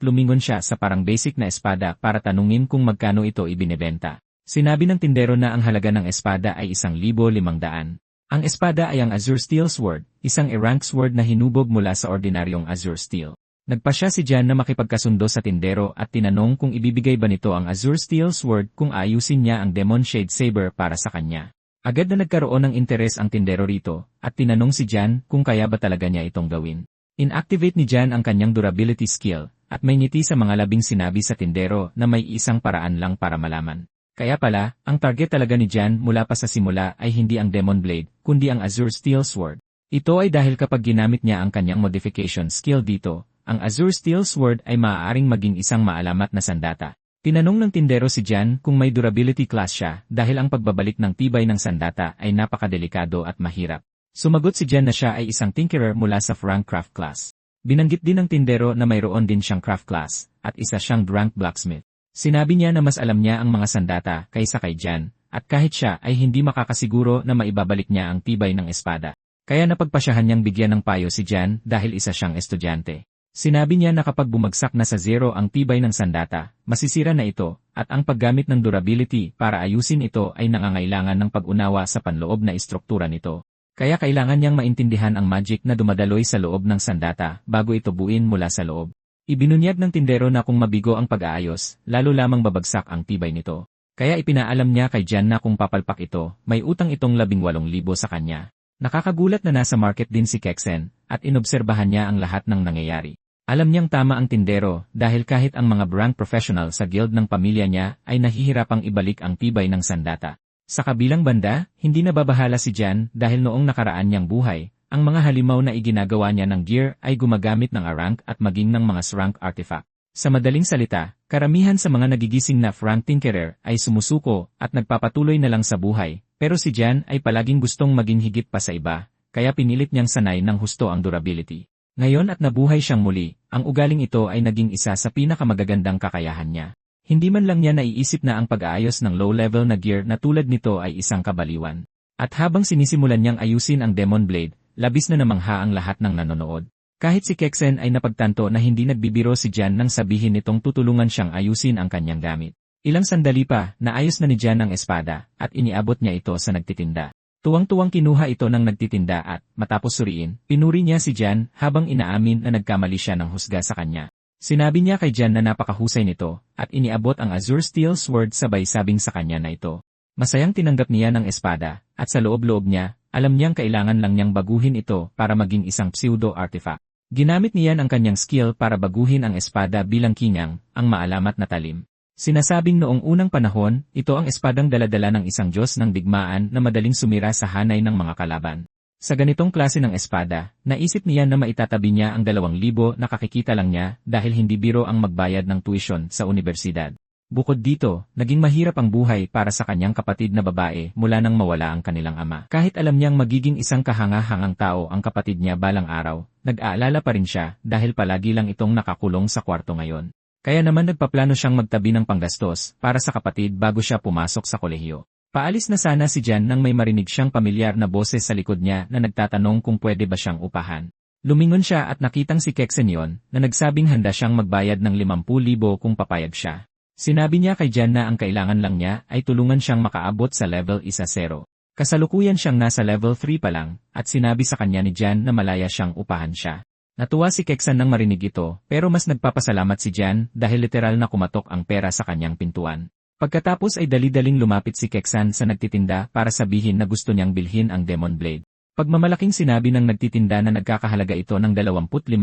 lumingon siya sa parang basic na espada para tanungin kung magkano ito ibinebenta. Sinabi ng tindero na ang halaga ng espada ay 1,500. Ang espada ay ang Azure Steel Sword, isang E-rank sword na hinubog mula sa ordinaryong Azure Steel. Nagpasya si Jan na makipagkasundo sa tindero at tinanong kung ibibigay ba nito ang Azure Steel Sword kung ayusin niya ang Demon Shade Saber para sa kanya. Agad na nagkaroon ng interes ang tindero rito, at tinanong si Jan kung kaya ba talaga niya itong gawin. Inactivate ni Jan ang kanyang durability skill, at may ngiti sa mga labing sinabi sa tindero na may isang paraan lang para malaman. Kaya pala, ang target talaga ni Jan mula pa sa simula ay hindi ang Demon Blade, kundi ang Azure Steel Sword. Ito ay dahil kapag ginamit niya ang kanyang modification skill dito, ang Azure Steel Sword ay maaaring maging isang maalamat na sandata. Tinanong ng tindero si Jan kung may durability class siya dahil ang pagbabalik ng tibay ng sandata ay napakadelikado at mahirap. Sumagot si Jan na siya ay isang tinkerer mula sa rank craft class. Binanggit din ng tindero na mayroon din siyang craft class, at isa siyang rank blacksmith. Sinabi niya na mas alam niya ang mga sandata kaysa kay Jan, at kahit siya ay hindi makakasiguro na maibabalik niya ang tibay ng espada. Kaya napagpasyahan niyang bigyan ng payo si Jan dahil isa siyang estudyante. Sinabi niya na kapag bumagsak na sa zero ang tibay ng sandata, masisira na ito, at ang paggamit ng durability para ayusin ito ay nangangailangan ng pag-unawa sa panloob na istruktura nito. Kaya kailangan niyang maintindihan ang magic na dumadaloy sa loob ng sandata bago ito buuin mula sa loob. Ibinunyag ng tindero na kung mabigo ang pag-aayos, lalo lamang babagsak ang tibay nito. Kaya ipinaalam niya kay Jan na kung papalpak ito, may utang itong 18,000 sa kanya. Nakakagulat na nasa market din si Kexen, at inobserbahan niya ang lahat ng nangyayari. Alam niyang tama ang tindero dahil kahit ang mga rank professional sa guild ng pamilya niya ay nahihirapang ibalik ang tibay ng sandata. Sa kabilang banda, hindi nababahala si Jan dahil noong nakaraan niyang buhay, ang mga halimaw na iginagawa niya ng gear ay gumagamit ng A-rank at maging ng mga S-rank artifact. Sa madaling salita, karamihan sa mga nagigising na F-rank tinkerer ay sumusuko at nagpapatuloy na lang sa buhay, pero si Jan ay palaging gustong maging higit pa sa iba, kaya pinilit niyang sanay ng husto ang durability. Ngayon at nabuhay siyang muli, ang ugaling ito ay naging isa sa pinakamagagandang kakayahan niya. Hindi man lang niya naiisip na ang pag-aayos ng low-level na gear na tulad nito ay isang kabaliwan. At habang sinisimulan niyang ayusin ang Demon Blade, labis na namangha ang lahat ng nanonood. Kahit si Kexen ay napagtanto na hindi nagbibiro si Jan nang sabihin nitong tutulungan siyang ayusin ang kanyang gamit. Ilang sandali pa, naayos na ni Jan ang espada, at iniabot niya ito sa nagtitinda. Tuwang-tuwang kinuha ito ng nagtitinda at, matapos suriin, pinuri niya si Jan habang inaamin na nagkamali siya ng husga sa kanya. Sinabi niya kay Jan na napakahusay nito, at iniabot ang Azure Steel Sword sabay sabing sa kanya na ito. Masayang tinanggap niya ng espada, at sa loob-loob niya, alam niyang kailangan lang niyang baguhin ito para maging isang pseudo-artifact. Ginamit niyan ang kanyang skill para baguhin ang espada bilang kingang, ang maalamat na talim. Sinasabing noong unang panahon, ito ang espadang daladala ng isang Diyos ng digmaan na madaling sumira sa hanay ng mga kalaban. Sa ganitong klase ng espada, naisip niya na maitatabi niya ang 2,000 na kakikita lang niya dahil hindi biro ang magbayad ng tuition sa universidad. Bukod dito, naging mahirap ang buhay para sa kanyang kapatid na babae mula nang mawala ang kanilang ama. Kahit alam niyang magiging isang kahanga-hangang tao ang kapatid niya balang araw, nag-aalala pa rin siya dahil palagi lang itong nakakulong sa kwarto ngayon. Kaya naman nagpaplano siyang magtabi ng panggastos para sa kapatid bago siya pumasok sa kolehiyo. Paalis na sana si Jan nang may marinig siyang pamilyar na boses sa likod niya na nagtatanong kung pwede ba siyang upahan. Lumingon siya at nakitang si Kexen yon na nagsabing handa siyang magbayad ng 50,000 kung papayag siya. Sinabi niya kay Jan na ang kailangan lang niya ay tulungan siyang makaabot sa level 1-0. Kasalukuyan siyang nasa level 3 pa lang at sinabi sa kanya ni Jan na malaya siyang upahan siya. Natuwa si Kexen nang marinig ito pero mas nagpapasalamat si Jan dahil literal na kumatok ang pera sa kanyang pintuan. Pagkatapos ay dali-daling lumapit si Kexen sa nagtitinda para sabihin na gusto niyang bilhin ang Demon Blade. Pagmamalaking sinabi ng nagtitinda na nagkakahalaga ito ng 25,000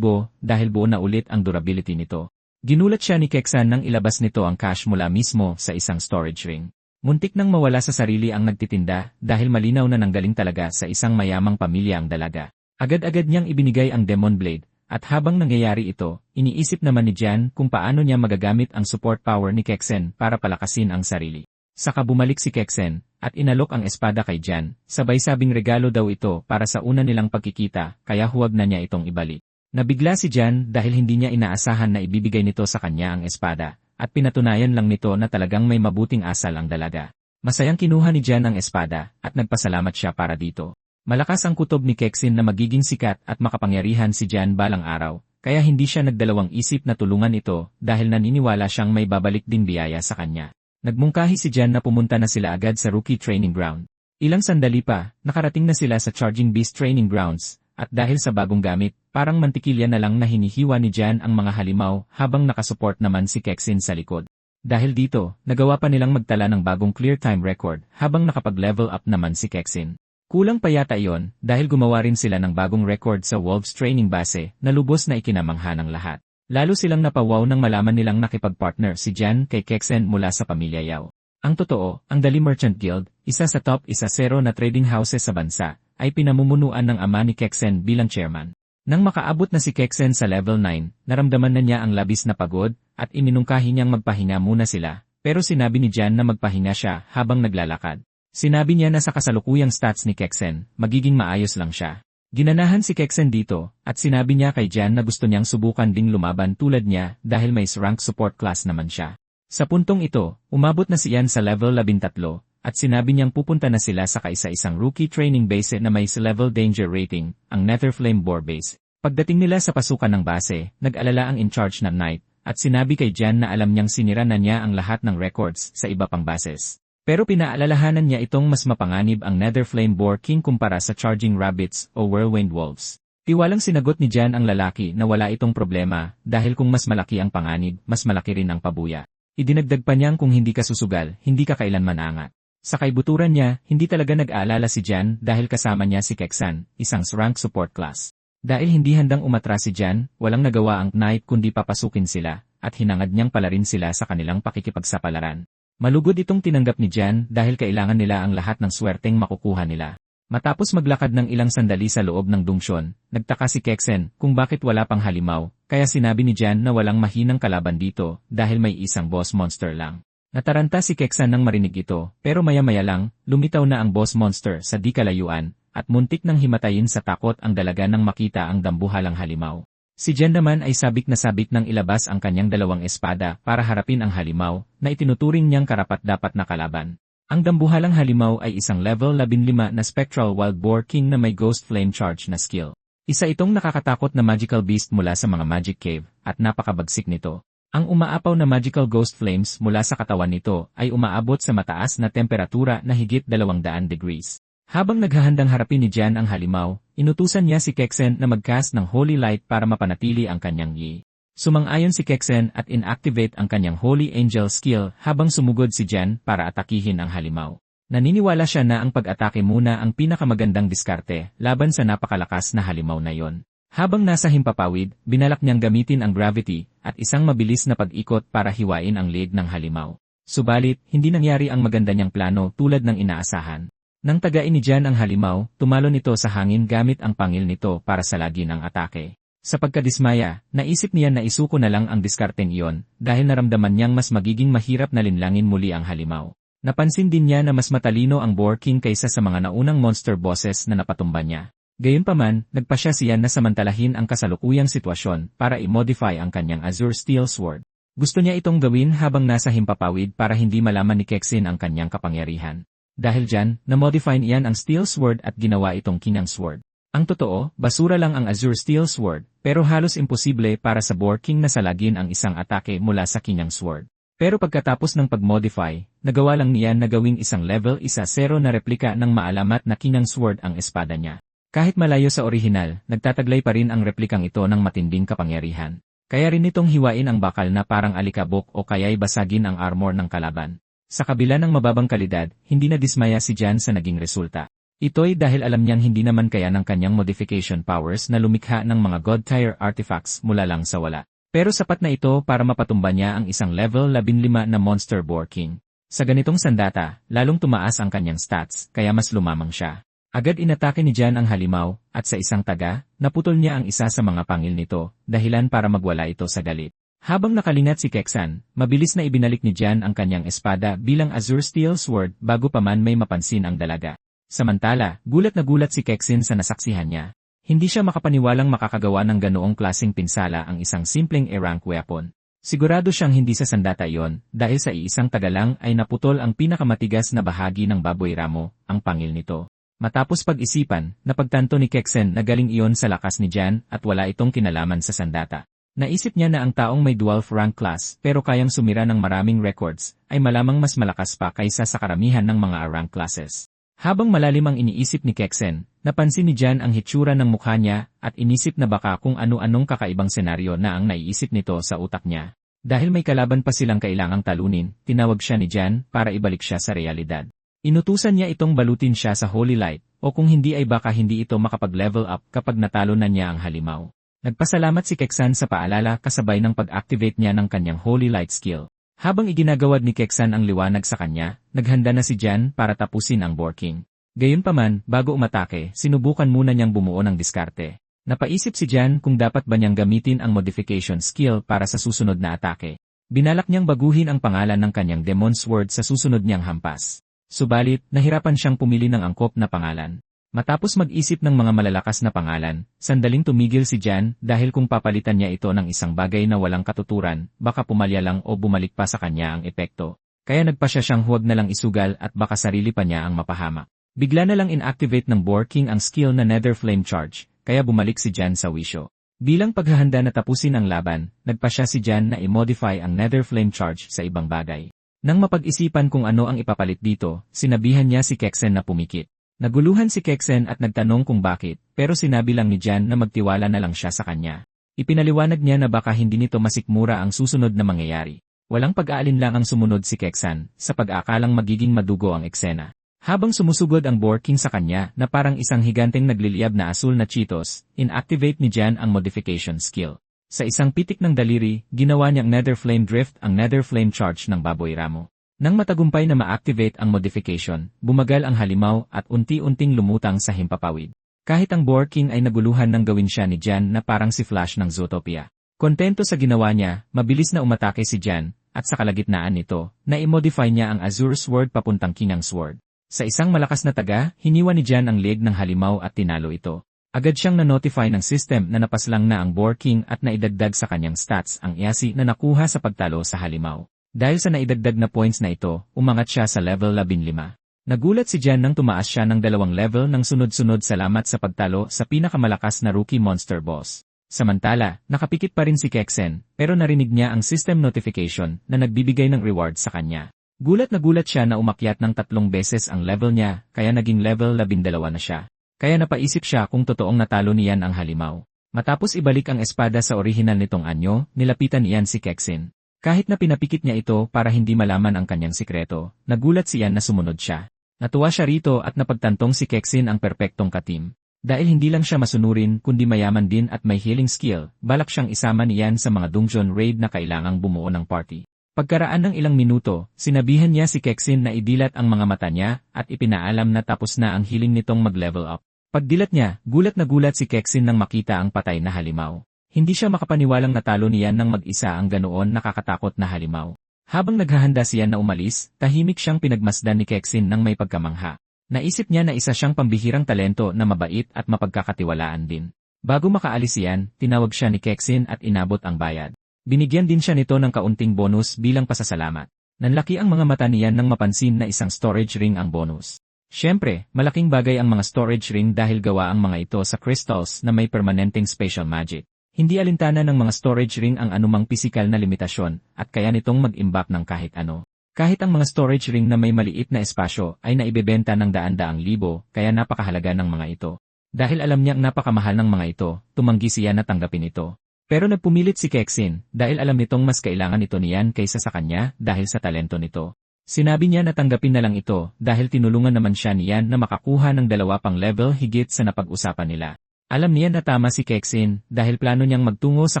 dahil buo na ulit ang durability nito. Ginulat siya ni Kexen nang ilabas nito ang cash mula mismo sa isang storage ring. Muntik nang mawala sa sarili ang nagtitinda dahil malinaw na nanggaling talaga sa isang mayamang pamilya ang dalaga. Agad-agad niyang ibinigay ang Demon Blade at habang nangyayari ito, iniisip naman ni Jan kung paano niya magagamit ang support power ni Kexen para palakasin ang sarili. Saka bumalik si Kexen at inalok ang espada kay Jan, sabay sabing regalo daw ito para sa una nilang pagkikita kaya huwag na niya itong ibalik. Nabigla si Jan dahil hindi niya inaasahan na ibibigay nito sa kanya ang espada at pinatunayan lang nito na talagang may mabuting asal ang dalaga. Masayang kinuha ni Jan ang espada at nagpasalamat siya para dito. Malakas ang kutob ni Kexen na magiging sikat at makapangyarihan si Jan balang araw, kaya hindi siya nagdalawang isip na tulungan ito dahil naniniwala siyang may babalik din biyaya sa kanya. Nagmungkahi si Jan na pumunta na sila agad sa rookie training ground. Ilang sandali pa, nakarating na sila sa Charging Beast training grounds, at dahil sa bagong gamit, parang mantikilya na lang na hinihiwa ni Jan ang mga halimaw habang nakasupport naman si Kexen sa likod. Dahil dito, nagawa pa nilang magtala ng bagong clear time record habang nakapag-level up naman si Kexen. Kulang pa yata iyon dahil gumawa rin sila ng bagong record sa Wolves Training Base na lubos na ikinamangha ng lahat. Lalo silang napawaw nang malaman nilang nakipag-partner si Jan kay Kexen mula sa pamilya Yao. Ang totoo, ang Dali Merchant Guild, isa sa top 1-0 na trading houses sa bansa, ay pinamumunuan ng ama ni Kexen bilang chairman. Nang makaabot na si Kexen sa level 9, naramdaman na niya ang labis na pagod at iminungkahi niyang magpahinga muna sila, pero sinabi ni Jan na magpahinga siya habang naglalakad. Sinabi niya na sa kasalukuyang stats ni Kexen, magiging maayos lang siya. Ginanahan si Kexen dito, at sinabi niya kay Jan na gusto niyang subukan ding lumaban tulad niya dahil may rank support class naman siya. Sa puntong ito, umabot na si Jan sa level 13, at sinabi niyang pupunta na sila sa kaisa-isang rookie training base na may level danger rating, ang Netherflame Boar Base. Pagdating nila sa pasukan ng base, nag-alala ang in-charge ng Knight, at sinabi kay Jan na alam niyang sinira na niya ang lahat ng records sa iba pang bases. Pero pinaalalahanan niya itong mas mapanganib ang Netherflame Boar King kumpara sa Charging Rabbits o Whirlwind Wolves. Tiwalang sinagot ni Jan ang lalaki na wala itong problema dahil kung mas malaki ang panganib, mas malaki rin ang pabuya. Idinagdag pa niyang kung hindi ka susugal, hindi ka kailanman angat. Sa kaibuturan niya, hindi talaga nag-aalala si Jan dahil kasama niya si Kexan, isang rank support class. Dahil hindi handang umatras si Jan, walang nagawa ang Knight kundi papasukin sila, at hinangad niyang palarin sila sa kanilang pakikipagsapalaran. Malugod itong tinanggap ni Jan dahil kailangan nila ang lahat ng swerteng makukuha nila. Matapos maglakad ng ilang sandali sa loob ng dungsyon, nagtaka si Kexen kung bakit wala pang halimaw, kaya sinabi ni Jan na walang mahinang kalaban dito dahil may isang boss monster lang. Nataranta si Kexan nang marinig ito, pero maya-maya lang, lumitaw na ang boss monster sa di kalayuan, at muntik nang himatayin sa takot ang dalaga nang makita ang dambuhalang halimaw. Si Jan naman ay sabik na sabik nang ilabas ang kanyang dalawang espada para harapin ang halimaw na itinuturing niyang karapat-dapat na kalaban. Ang dambuhalang halimaw ay isang level 15 na Spectral Wild Boar King na may Ghost Flame Charge na skill. Isa itong nakakatakot na magical beast mula sa mga Magic Cave at napakabagsik nito. Ang umaapaw na magical ghost flames mula sa katawan nito ay umaabot sa mataas na temperatura na higit 200 degrees. Habang naghahandang harapin ni Jan ang halimaw, inutusan niya si Kexen na mag-cast ng Holy Light para mapanatili ang kanyang yi. Sumang-ayon si Kexen at inactivate ang kanyang Holy Angel skill habang sumugod si Jan para atakihin ang halimaw. Naniniwala siya na ang pag-atake muna ang pinakamagandang diskarte laban sa napakalakas na halimaw na yon. Habang nasa himpapawid, binalak niyang gamitin ang gravity at isang mabilis na pag-ikot para hiwain ang leg ng halimaw. Subalit, hindi nangyari ang maganda niyang plano tulad ng inaasahan. Nang tagain ni Jan ang halimaw, tumalon ito sa hangin gamit ang pangil nito para salagin ang atake. Sa pagkadismaya, naisip niya na isuko na lang ang diskarteng iyon dahil naramdaman niyang mas magiging mahirap na linlangin muli ang halimaw. Napansin din niya na mas matalino ang Boar King kaysa sa mga naunang monster bosses na napatumba niya. Gayunpaman, nagpasya siya na samantalahin ang kasalukuyang sitwasyon para i-modify ang kanyang Azure Steel Sword. Gusto niya itong gawin habang nasa himpapawid para hindi malaman ni Kexin ang kanyang kapangyarihan. Dahil dyan, na-modify niyan ang Steel Sword at ginawa itong Kinang Sword. Ang totoo, basura lang ang Azure Steel Sword, pero halos imposible para sa Boar King na salagin ang isang atake mula sa Kinang Sword. Pero pagkatapos ng pag-modify, nagawa lang niyan na gawing isang level 1-0 na replika ng maalamat na Kinang Sword ang espada niya. Kahit malayo sa orihinal, nagtataglay pa rin ang replikang ito ng matinding kapangyarihan. Kaya rin itong hiwain ang bakal na parang alikabok o kaya'y basagin ang armor ng kalaban. Sa kabila ng mababang kalidad, hindi na dismaya si Jan sa naging resulta. Ito'y dahil alam niyang hindi naman kaya ng kanyang modification powers na lumikha ng mga God Tier artifacts mula lang sa wala. Pero sapat na ito para mapatumba niya ang isang level 15 na Monster Boar King. Sa ganitong sandata, lalong tumaas ang kanyang stats, kaya mas lumamang siya. Agad inatake ni Jan ang halimaw, at sa isang taga, naputol niya ang isa sa mga pangil nito, dahilan para magwala ito sa galit. Habang nakalingat si Kexan, mabilis na ibinalik ni Jan ang kanyang espada bilang Azure Steel Sword bago pa man may mapansin ang dalaga. Samantala, gulat na gulat si Kexin sa nasaksihan niya. Hindi siya makapaniwalang makakagawa ng ganoong klaseng pinsala ang isang simpleng E-rank weapon. Sigurado siyang hindi sa sandata iyon, dahil sa iisang taga lang ay naputol ang pinakamatigas na bahagi ng baboy ramo, ang pangil nito. Matapos pag-isipan, napagtanto ni Kexen na galing iyon sa lakas ni Jan at wala itong kinalaman sa sandata. Naisip niya na ang taong may 12 rank class pero kayang sumira ng maraming records, ay malamang mas malakas pa kaysa sa karamihan ng mga rank classes. Habang malalim ang iniisip ni Kexen, napansin ni Jan ang hitsura ng mukha niya at inisip na baka kung ano-anong kakaibang senaryo na ang naiisip nito sa utak niya. Dahil may kalaban pa silang kailangang talunin, tinawag siya ni Jan para ibalik siya sa realidad. Inutusan niya itong balutin siya sa Holy Light, o kung hindi ay baka hindi ito makapag-level up kapag natalo na niya ang halimaw. Nagpasalamat si Kexan sa paalala kasabay ng pag-activate niya ng kanyang Holy Light skill. Habang iginagawad ni Kexan ang liwanag sa kanya, naghanda na si Jan para tapusin ang Boar King. Gayunpaman, bago umatake, sinubukan muna niyang bumuo ng diskarte. Napaisip si Jan kung dapat ba niyang gamitin ang modification skill para sa susunod na atake. Binalak niyang baguhin ang pangalan ng kanyang Demon Sword sa susunod niyang hampas. Subalit, nahirapan siyang pumili ng angkop na pangalan. Matapos mag-isip ng mga malalakas na pangalan, sandaling tumigil si Jan dahil kung papalitan niya ito ng isang bagay na walang katuturan, baka pumalya lang o bumalik pa sa kanya ang epekto. Kaya nagpasya siyang huwag na lang isugal at baka sarili pa niya ang mapahamak. Bigla na lang inactivate ng Boar King ang skill na Nether Flame Charge, kaya bumalik si Jan sa wisyo. Bilang paghahanda na tapusin ang laban, nagpasya si Jan na i-modify ang Nether Flame Charge sa ibang bagay. Nang mapag-isipan kung ano ang ipapalit dito, sinabihan niya si Kexen na pumikit. Naguluhan si Kexen at nagtanong kung bakit, pero sinabi lang ni Jan na magtiwala na lang siya sa kanya. Ipinaliwanag niya na baka hindi nito masikmura ang susunod na mangyayari. Walang pag-aalin lang ang sumunod si Kexan, sa pag-aakalang magiging madugo ang eksena. Habang sumusugod ang Boar King sa kanya na parang isang higanteng nagliliyab na asul na Cheetos, inactivate ni Jan ang modification skill. Sa isang pitik ng daliri, ginawa niyang Nether Flame Drift ang Nether Flame Charge ng baboy ramo. Nang matagumpay na ma-activate ang modification, bumagal ang halimaw at unti-unting lumutang sa himpapawid. Kahit ang Boar King ay naguluhan ng gawin siya ni Jan na parang si Flash ng Zootopia. Kontento sa ginawa niya, mabilis na umatake si Jan, at sa kalagitnaan nito, na-modify niya ang Azure Sword papuntang Kinang Sword. Sa isang malakas na taga, hiniwa ni Jan ang leg ng halimaw at tinalo ito. Agad siyang na-notify ng system na napaslang na ang Boar King at naidagdag sa kanyang stats ang IASI na nakuha sa pagtalo sa halimaw. Dahil sa naidagdag na points na ito, umangat siya sa level 15. Nagulat si Jan nang tumaas siya ng 2 level ng sunod-sunod salamat sa pagtalo sa pinakamalakas na rookie monster boss. Samantala, nakapikit pa rin si Kexen, pero narinig niya ang system notification na nagbibigay ng reward sa kanya. Gulat na gulat siya na umakyat ng 3 beses ang level niya, kaya naging level 12 na siya. Kaya napaisip siya kung totoong natalo niyan ang halimaw. Matapos ibalik ang espada sa orihinal nitong anyo, nilapitan iyan si Kexen. Kahit na pinapikit niya ito para hindi malaman ang kanyang sikreto, nagulat siya na sumunod siya. Natuwa siya rito at napagtantong si Kexin ang perpektong katim. Dahil hindi lang siya masunurin kundi mayaman din at may healing skill, balak siyang isama niyan sa mga dungeon raid na kailangang bumuo ng party. Pagkaraan ng ilang minuto, sinabihan niya si Kexin na idilat ang mga mata niya at ipinaalam na tapos na ang healing nitong mag-level up. Pagdilat niya, gulat na gulat si Kexin nang makita ang patay na halimaw. Hindi siya makapaniwalang natalo niyan ng mag-isa ang ganoon nakakatakot na halimaw. Habang naghahanda siya na umalis, tahimik siyang pinagmasdan ni Kexin ng may pagkamangha. Naisip niya na isa siyang pambihirang talento na mabait at mapagkakatiwalaan din. Bago makaalis iyan, tinawag siya ni Kexin at inabot ang bayad. Binigyan din siya nito ng kaunting bonus bilang pasasalamat. Nanlaki ang mga mata niyan nang mapansin na isang storage ring ang bonus. Siyempre, malaking bagay ang mga storage ring dahil gawa ang mga ito sa crystals na may permanenteng special magic. Hindi alintana ng mga storage ring ang anumang pisikal na limitasyon at kaya nitong mag-imbak ng kahit ano. Kahit ang mga storage ring na may maliit na espasyo ay naibebenta ng daan-daang libo kaya napakahalaga ng mga ito. Dahil alam niyang napakamahal ng mga ito, tumanggi siya na tanggapin ito. Pero nagpumilit si Kexin dahil alam nitong mas kailangan ito niyan kaysa sa kanya dahil sa talento nito. Sinabi niya na tanggapin na lang ito dahil tinulungan naman siya niyan na makakuha ng 2 pang level higit sa napag-usapan nila. Alam niya na tama si Kexin dahil plano niyang magtungo sa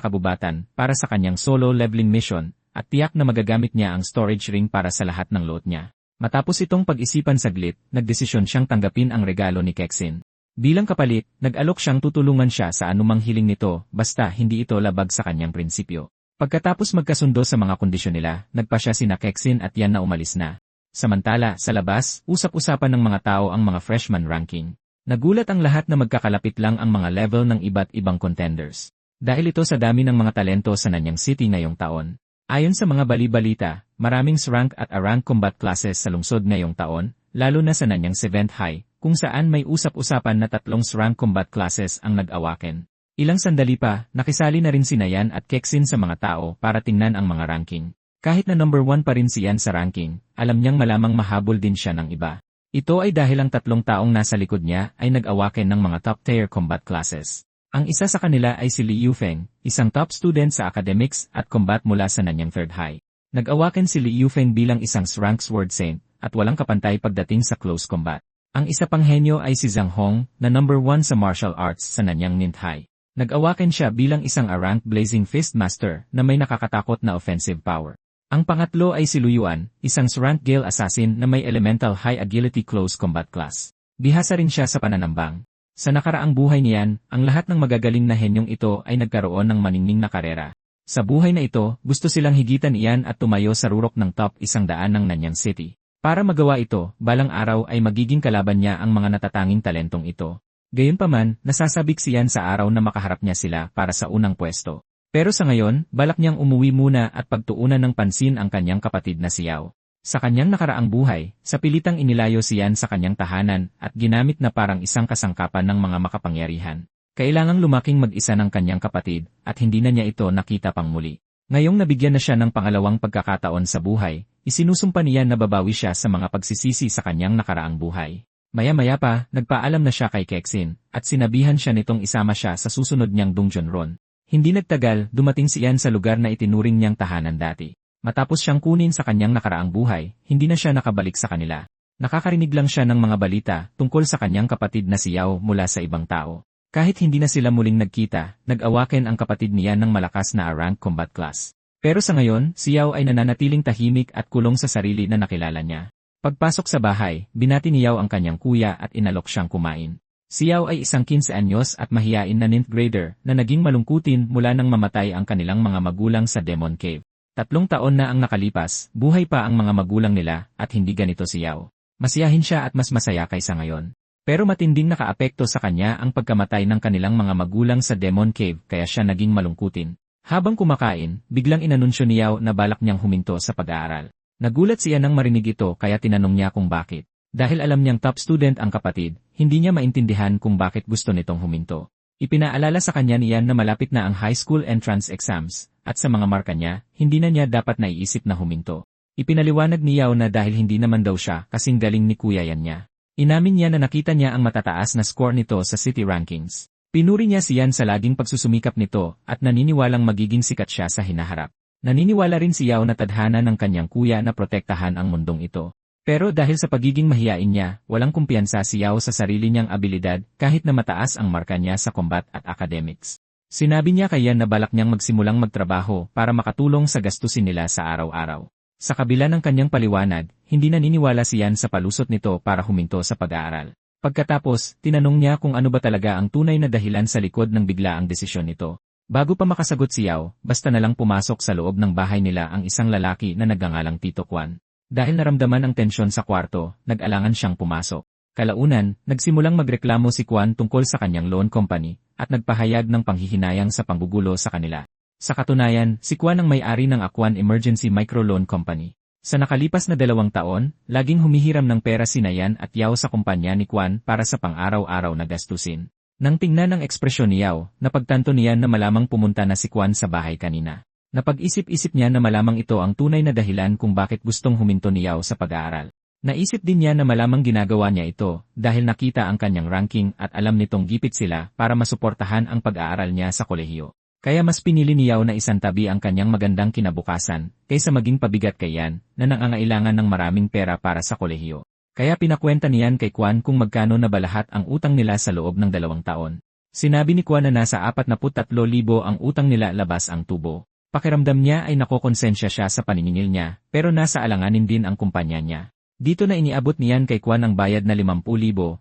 kabubatan para sa kanyang solo leveling mission at tiyak na magagamit niya ang storage ring para sa lahat ng loot niya. Matapos itong pag-isipan saglit, nagdesisyon siyang tanggapin ang regalo ni Kexin. Bilang kapalit, nag-alok siyang tutulungan siya sa anumang hiling nito basta hindi ito labag sa kanyang prinsipyo. Pagkatapos magkasundo sa mga kondisyon nila, nagpa siya sina Kexin at yan na umalis na. Samantala, sa labas, usap-usapan ng mga tao ang mga freshman ranking. Nagulat ang lahat na magkakalapit lang ang mga level ng iba't ibang contenders. Dahil ito sa dami ng mga talento sa Nanyang City ngayong taon. Ayon sa mga bali-balita, maraming rank at A-rank combat classes sa lungsod ngayong taon, lalo na sa Nanyang 7th High, kung saan may usap-usapan na 3 rank combat classes ang nag-awaken. Ilang sandali pa, nakisali na rin si Nayan at Kexin sa mga tao para tingnan ang mga ranking. Kahit na number 1 pa rin si Yan sa ranking, alam niyang malamang mahabol din siya ng iba. Ito ay dahil ang 3 taong nasa likod niya ay nag-awaken ng mga top-tier combat classes. Ang isa sa kanila ay si Li Yufeng, isang top student sa academics at combat mula sa Nanyang 3rd High. Nag-awaken si Li Yufeng bilang isang rank sword saint at walang kapantay pagdating sa close combat. Ang isa pang henyo ay si Zhang Hong, na number 1 sa martial arts sa Nanyang 9th High. Nag-awaken siya bilang isang A-rank Blazing Fist Master na may nakakatakot na offensive power. Ang pangatlo ay si Lu Yuan, isang rank Gale Assassin na may Elemental High Agility Close Combat Class. Bihasa rin siya sa pananambang. Sa nakaraang buhay niyan, ang lahat ng magagaling na henyong ito ay nagkaroon ng maningning na karera. Sa buhay na ito, gusto silang higitan iyan at tumayo sa rurok ng top 100 ng Nanyang City. Para magawa ito, balang araw ay magiging kalaban niya ang mga natatanging talentong ito. Gayunpaman, nasasabik siyan sa araw na makaharap niya sila para sa unang pwesto. Pero sa ngayon, balak niyang umuwi muna at pagtuunan ng pansin ang kanyang kapatid na si Yao. Sa kanyang nakaraang buhay, sa pilitang inilayo siyan sa kanyang tahanan at ginamit na parang isang kasangkapan ng mga makapangyarihan. Kailangang lumaking mag-isa ng kanyang kapatid at hindi na niya ito nakita pang muli. Ngayong nabigyan na siya ng pangalawang pagkakataon sa buhay, isinusumpa niya na babawi siya sa mga pagsisisi sa kanyang nakaraang buhay. Maya-maya pa, nagpaalam na siya kay Kexin, at sinabihan siya nitong isama siya sa susunod niyang Dongjunron. Hindi nagtagal, dumating siyan sa lugar na itinuring niyang tahanan dati. Matapos siyang kunin sa kanyang nakaraang buhay, hindi na siya nakabalik sa kanila. Nakakarinig lang siya ng mga balita tungkol sa kanyang kapatid na si Yao mula sa ibang tao. Kahit hindi na sila muling nagkita, nag-awaken ang kapatid niya ng malakas na A-rank combat class. Pero sa ngayon, si Yao ay nananatiling tahimik at kulong sa sarili na nakilala niya. Pagpasok sa bahay, binati ni Yao ang kanyang kuya at inalok siyang kumain. Si Yao ay isang 15 anyos at mahiyain na 9th grader na naging malungkutin mula nang mamatay ang kanilang mga magulang sa Demon Cave. 3 taon na ang nakalipas, buhay pa ang mga magulang nila at hindi ganito si Yao. Masiyahin siya at mas masaya kaysa ngayon. Pero matinding nakaapekto sa kanya ang pagkamatay ng kanilang mga magulang sa Demon Cave kaya siya naging malungkutin. Habang kumakain, biglang inanunsyo ni Yao na balak niyang huminto sa pag-aaral. Nagulat siya nang marinig ito kaya tinanong niya kung bakit. Dahil alam niyang top student ang kapatid, hindi niya maintindihan kung bakit gusto nitong huminto. Ipinaalala sa kanya niyan na malapit na ang high school entrance exams, at sa mga marka niya, hindi na niya dapat naiisip na huminto. Ipinaliwanag ni Yao na dahil hindi naman daw siya kasing galing ni kuya yan niya. Inamin niya na nakita niya ang matataas na score nito sa city rankings. Pinuri niya siyan sa laging pagsusumikap nito at naniniwalang magiging sikat siya sa hinaharap. Naniniwala rin si Yao na tadhana ng kanyang kuya na protektahan ang mundong ito. Pero dahil sa pagiging mahiyain niya, walang kumpiyansa si Yao sa sarili niyang abilidad kahit na mataas ang marka niya sa combat at academics. Sinabi niya kay Yan na balak niyang magsimulang magtrabaho para makatulong sa gastusin nila sa araw-araw. Sa kabila ng kanyang paliwanag, hindi naniniwala si Yan sa palusot nito para huminto sa pag-aaral. Pagkatapos, tinanong niya kung ano ba talaga ang tunay na dahilan sa likod ng biglaang desisyon nito. Bago pa makasagot si Yao, basta na lang pumasok sa loob ng bahay nila ang isang lalaki na nagngangalang Tito Kwan. Dahil naramdaman ang tensyon sa kwarto, nag-alangan siyang pumasok. Kalaunan, nagsimulang magreklamo si Kwan tungkol sa kanyang loan company, at nagpahayag ng panghihinayang sa panggugulo sa kanila. Sa katunayan, si Kwan ang may-ari ng Akuan Emergency Microloan Company. Sa nakalipas na 2 taon, laging humihiram ng pera sina Yan at Yao sa kumpanya ni Kwan para sa pang-araw-araw na gastusin. Nang tingnan ang ekspresyon ni Yao, napagtanto niyan na malamang pumunta na si Kwan sa bahay kanina. Napag-isip-isip niya na malamang ito ang tunay na dahilan kung bakit gustong huminto ni Yao sa pag-aaral. Naisip din niya na malamang ginagawa niya ito dahil nakita ang kanyang ranking at alam nitong gipit sila para masuportahan ang pag-aaral niya sa kolehiyo. Kaya mas pinili ni Yao na isantabi ang kanyang magandang kinabukasan kaysa maging pabigat kay Yan na nangangailangan ng maraming pera para sa kolehiyo. Kaya pinakwenta niyan kay Kwan kung magkano na ba lahat ang utang nila sa loob ng 2 taon. Sinabi ni Kwan na nasa 43,000 ang utang nila labas ang tubo. Pakiramdam niya ay nakokonsensya siya sa paniningil niya pero nasa alanganin din ang kumpanya niya. Dito na iniabot niyan kay Kwan ang bayad na 50,000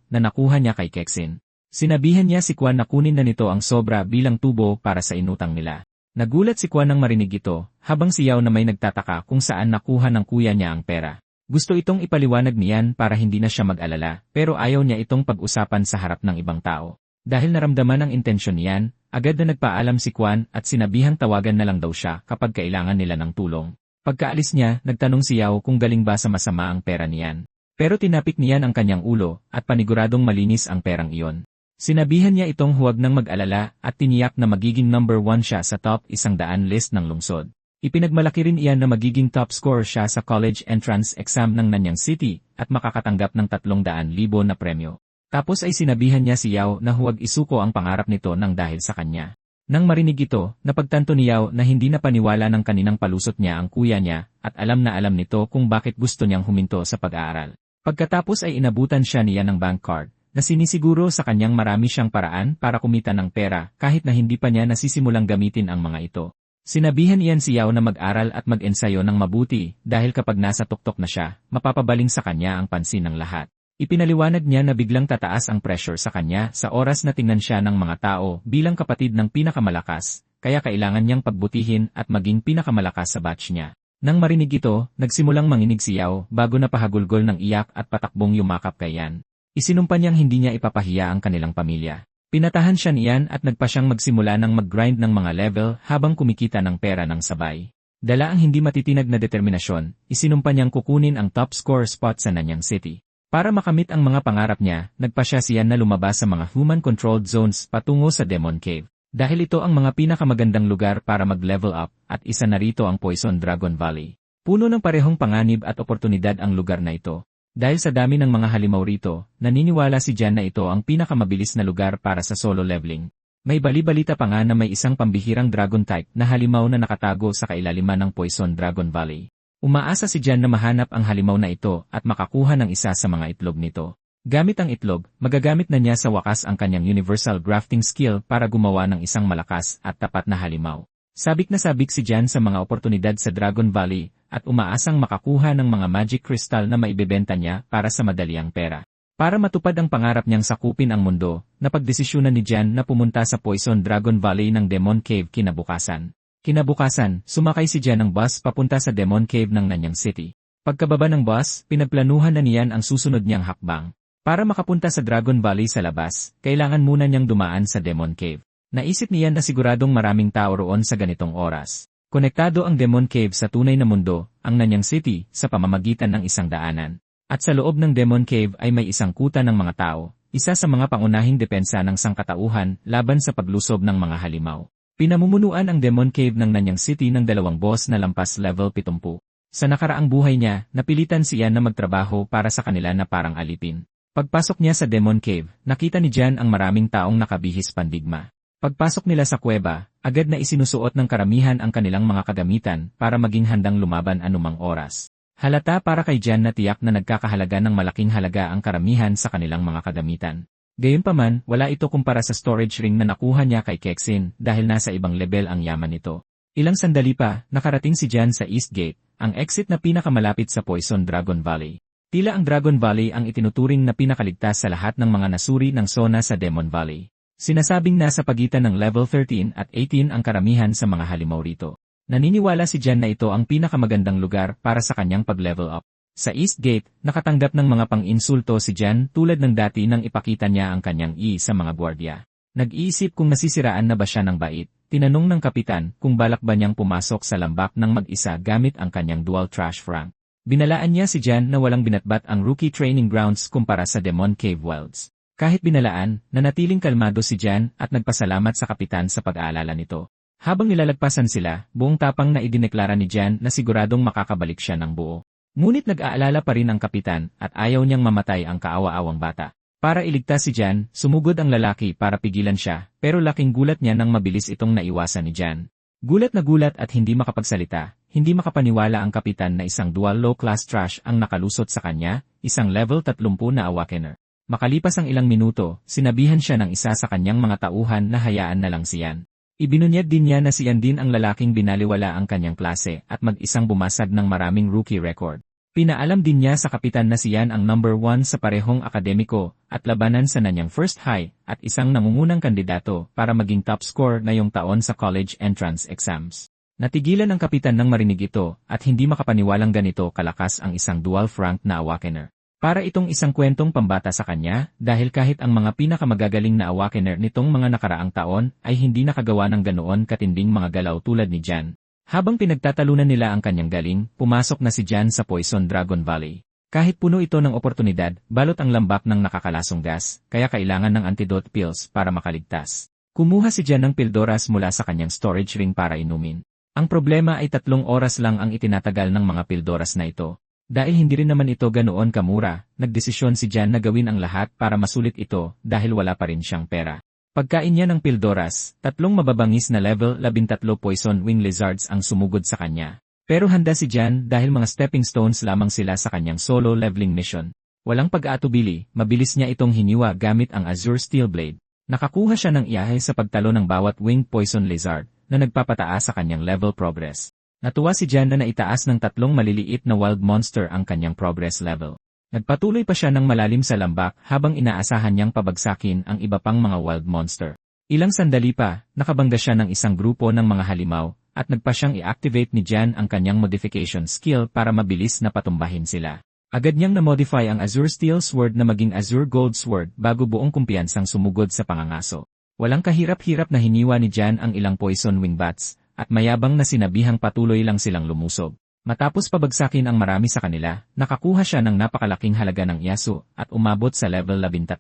na nakuha niya kay Kexin. Sinabihan niya si Kwan na kunin na nito ang sobra bilang tubo para sa inutang nila. Nagulat si Kwan nang marinig ito, habang si Yao na may nagtataka kung saan nakuha ng kuya niya ang pera. Gusto itong ipaliwanag niyan para hindi na siya mag-alala, pero ayaw niya itong pag-usapan sa harap ng ibang tao. Dahil naramdaman ang intensyon niyan, agad na nagpaalam si Kwan at sinabihang tawagan na lang daw siya kapag kailangan nila ng tulong. Pagkaalis niya, nagtanong si Yao kung galing ba sa masama ang pera niyan. Pero tinapik niyan ang kanyang ulo at paniguradong malinis ang perang iyon. Sinabihan niya itong huwag nang mag-alala at tiniyak na magiging number 1 siya sa top 100 list ng lungsod. Ipinagmalaki rin iyan na magiging top scorer siya sa college entrance exam ng Nanyang City at makakatanggap ng 300,000 na premyo. Tapos ay sinabihan niya si Yao na huwag isuko ang pangarap nito nang dahil sa kanya. Nang marinig ito, napagtanto ni Yao na hindi na paniwala ng kaninang palusot niya ang kuya niya at alam na alam nito kung bakit gusto niyang huminto sa pag-aaral. Pagkatapos ay inabutan siya niya ng bank card na sinisiguro sa kanyang marami siyang paraan para kumita ng pera kahit na hindi pa niya nasisimulang gamitin ang mga ito. Sinabihan iyan si Yao na mag-aral at mag-ensayo ng mabuti dahil kapag nasa tuktok na siya, mapapabaling sa kanya ang pansin ng lahat. Ipinaliwanag niya na biglang tataas ang pressure sa kanya sa oras na tingnan siya ng mga tao bilang kapatid ng pinakamalakas, kaya kailangan niyang pagbutihin at maging pinakamalakas sa batch niya. Nang marinig ito, nagsimulang manginig si Yao bago na pahagulgol ng iyak at patakbong yumakap kay Yan. Isinumpa niyang hindi niya ipapahiya ang kanilang pamilya. Pinatahan siya niyan at nagpa siyang magsimula ng mag-grind ng mga level habang kumikita ng pera ng sabay. Dala ang hindi matitinag na determinasyon, isinumpa niyang kukunin ang top score spot sa Nanyang City. Para makamit ang mga pangarap niya, nagpa siya na lumabas sa mga human-controlled zones patungo sa Demon Cave. Dahil ito ang mga pinakamagandang lugar para mag-level up at isa na rito ang Poison Dragon Valley. Puno ng parehong panganib at oportunidad ang lugar na ito. Dahil sa dami ng mga halimaw rito, naniniwala si Jan na ito ang pinakamabilis na lugar para sa solo leveling. May bali-balita pa nga na may isang pambihirang dragon type na halimaw na nakatago sa kailaliman ng Poison Dragon Valley. Umaasa si Jan na mahanap ang halimaw na ito at makakuha ng isa sa mga itlog nito. Gamit ang itlog, magagamit na niya sa wakas ang kanyang universal grafting skill para gumawa ng isang malakas at tapat na halimaw. Sabik na sabik si Jan sa mga oportunidad sa Dragon Valley at umaasang makakuha ng mga magic crystal na maibebenta niya para sa madaliang pera. Para matupad ang pangarap niyang sakupin ang mundo, napagdesisyonan ni Jan na pumunta sa Poison Dragon Valley ng Demon Cave kinabukasan. Kinabukasan, sumakay si Jan ng bus papunta sa Demon Cave ng Nanyang City. Pagkababa ng bus, pinagplanuhan na niyan ang susunod niyang hakbang. Para makapunta sa Dragon Valley sa labas, kailangan muna niyang dumaan sa Demon Cave. Naisip niyan na siguradong maraming tao roon sa ganitong oras. Konektado ang Demon Cave sa tunay na mundo, ang Nanyang City, sa pamamagitan ng isang daanan. At sa loob ng Demon Cave ay may isang kuta ng mga tao, isa sa mga pangunahing depensa ng sangkatauhan laban sa paglusob ng mga halimaw. Pinamumunuan ang Demon Cave ng Nanyang City ng 2 boss na lampas level 70. Sa nakaraang buhay niya, napilitan siya na magtrabaho para sa kanila na parang alipin. Pagpasok niya sa Demon Cave, nakita ni Jan ang maraming taong nakabihis pandigma. Pagpasok nila sa kuweba, agad na isinusuot ng karamihan ang kanilang mga kagamitan para maging handang lumaban anumang oras. Halata para kay Jan na tiyak na nagkakahalaga ng malaking halaga ang karamihan sa kanilang mga kagamitan. Gayunpaman, wala ito kumpara sa storage ring na nakuha niya kay Kexin dahil nasa ibang level ang yaman nito. Ilang sandali pa, nakarating si Jan sa East Gate, ang exit na pinakamalapit sa Poison Dragon Valley. Tila ang Dragon Valley ang itinuturing na pinakaligtas sa lahat ng mga nasuri ng zona sa Demon Valley. Sinasabing nasa pagitan ng level 13 at 18 ang karamihan sa mga halimaw rito. Naniniwala si Jan na ito ang pinakamagandang lugar para sa kanyang pag-level up. Sa East Gate, nakatanggap ng mga pang-insulto si Jan tulad ng dati nang ipakita niya ang kanyang sa mga gwardya. Nag-iisip kung nasisiraan na ba siya ng bait, tinanong ng kapitan kung balak ba niyang pumasok sa lambak ng mag-isa gamit ang kanyang dual trash frank. Binalaan niya si Jan na walang binatbat ang rookie training grounds kumpara sa Demon Cave Wilds. Kahit binalaan, nanatiling kalmado si Jan at nagpasalamat sa kapitan sa pag-aalala nito. Habang nilalagpasan sila, buong tapang na idineklara ni Jan na siguradong makakabalik siya ng buo. Ngunit nag-aalala pa rin ang kapitan at ayaw niyang mamatay ang kaawa-awang bata. Para iligtas si Jan, sumugod ang lalaki para pigilan siya, pero laking gulat niya nang mabilis itong naiwasan ni Jan. Gulat na gulat at hindi makapagsalita, hindi makapaniwala ang kapitan na isang dual low-class trash ang nakalusot sa kanya, isang level 30 na awakener. Makalipas ang ilang minuto, sinabihan siya ng isa sa kanyang mga tauhan na hayaan na lang si Jan. Ibinunyag din niya na si Jan din ang lalaking binaliwala ang kanyang klase at mag-isang bumasag ng maraming rookie record. Pinaalam din niya sa kapitan na si Jan ang number 1 sa parehong akademiko at labanan sa nanyang first high at isang nangungunang kandidato para maging top score na yung taon sa college entrance exams. Natigilan ang kapitan nang marinig ito at hindi makapaniwalang ganito kalakas ang isang dual frank na awakener. Para itong isang kwentong pambata sa kanya dahil kahit ang mga pinakamagagaling na awakener nitong mga nakaraang taon ay hindi nakagawa ng ganoon katinding mga galaw tulad ni Jan. Habang pinagtatalunan nila ang kanyang galing, pumasok na si Jan sa Poison Dragon Valley. Kahit puno ito ng oportunidad, balot ang lambak ng nakakalasong gas, kaya kailangan ng antidote pills para makaligtas. Kumuha si Jan ng pildoras mula sa kanyang storage ring para inumin. Ang problema ay 3 oras lang ang itinatagal ng mga pildoras na ito. Dahil hindi rin naman ito ganoon kamura, nagdesisyon si Jan na gawin ang lahat para masulit ito dahil wala pa rin siyang pera. Pagkain niya ng pildoras, 3 mababangis na level 13 poison wing lizards ang sumugod sa kanya. Pero handa si Jan dahil mga stepping stones lamang sila sa kanyang solo leveling mission. Walang pag-aatubili, mabilis niya itong hiniwa gamit ang Azure Steel Blade. Nakakuha siya ng iyahe sa pagtalo ng bawat wing poison lizard na nagpapataas sa kanyang level progress. Natuwa si Jan na naitaas ng 3 maliliit na wild monster ang kanyang progress level. Nagpatuloy pa siya ng malalim sa lambak habang inaasahan niyang pabagsakin ang iba pang mga wild monster. Ilang sandali pa, nakabangga siya ng isang grupo ng mga halimaw at nagpa siyang i-activate ni Jan ang kanyang modification skill para mabilis na patumbahin sila. Agad niyang na-modify ang Azure Steel Sword na maging Azure Gold Sword bago buong kumpiyansang sumugod sa pangangaso. Walang kahirap-hirap na hiniwa ni Jan ang ilang poison wing bats at mayabang na sinabihang patuloy lang silang lumusog. Matapos pabagsakin ang marami sa kanila, nakakuha siya ng napakalaking halaga ng yaso at umabot sa level 13.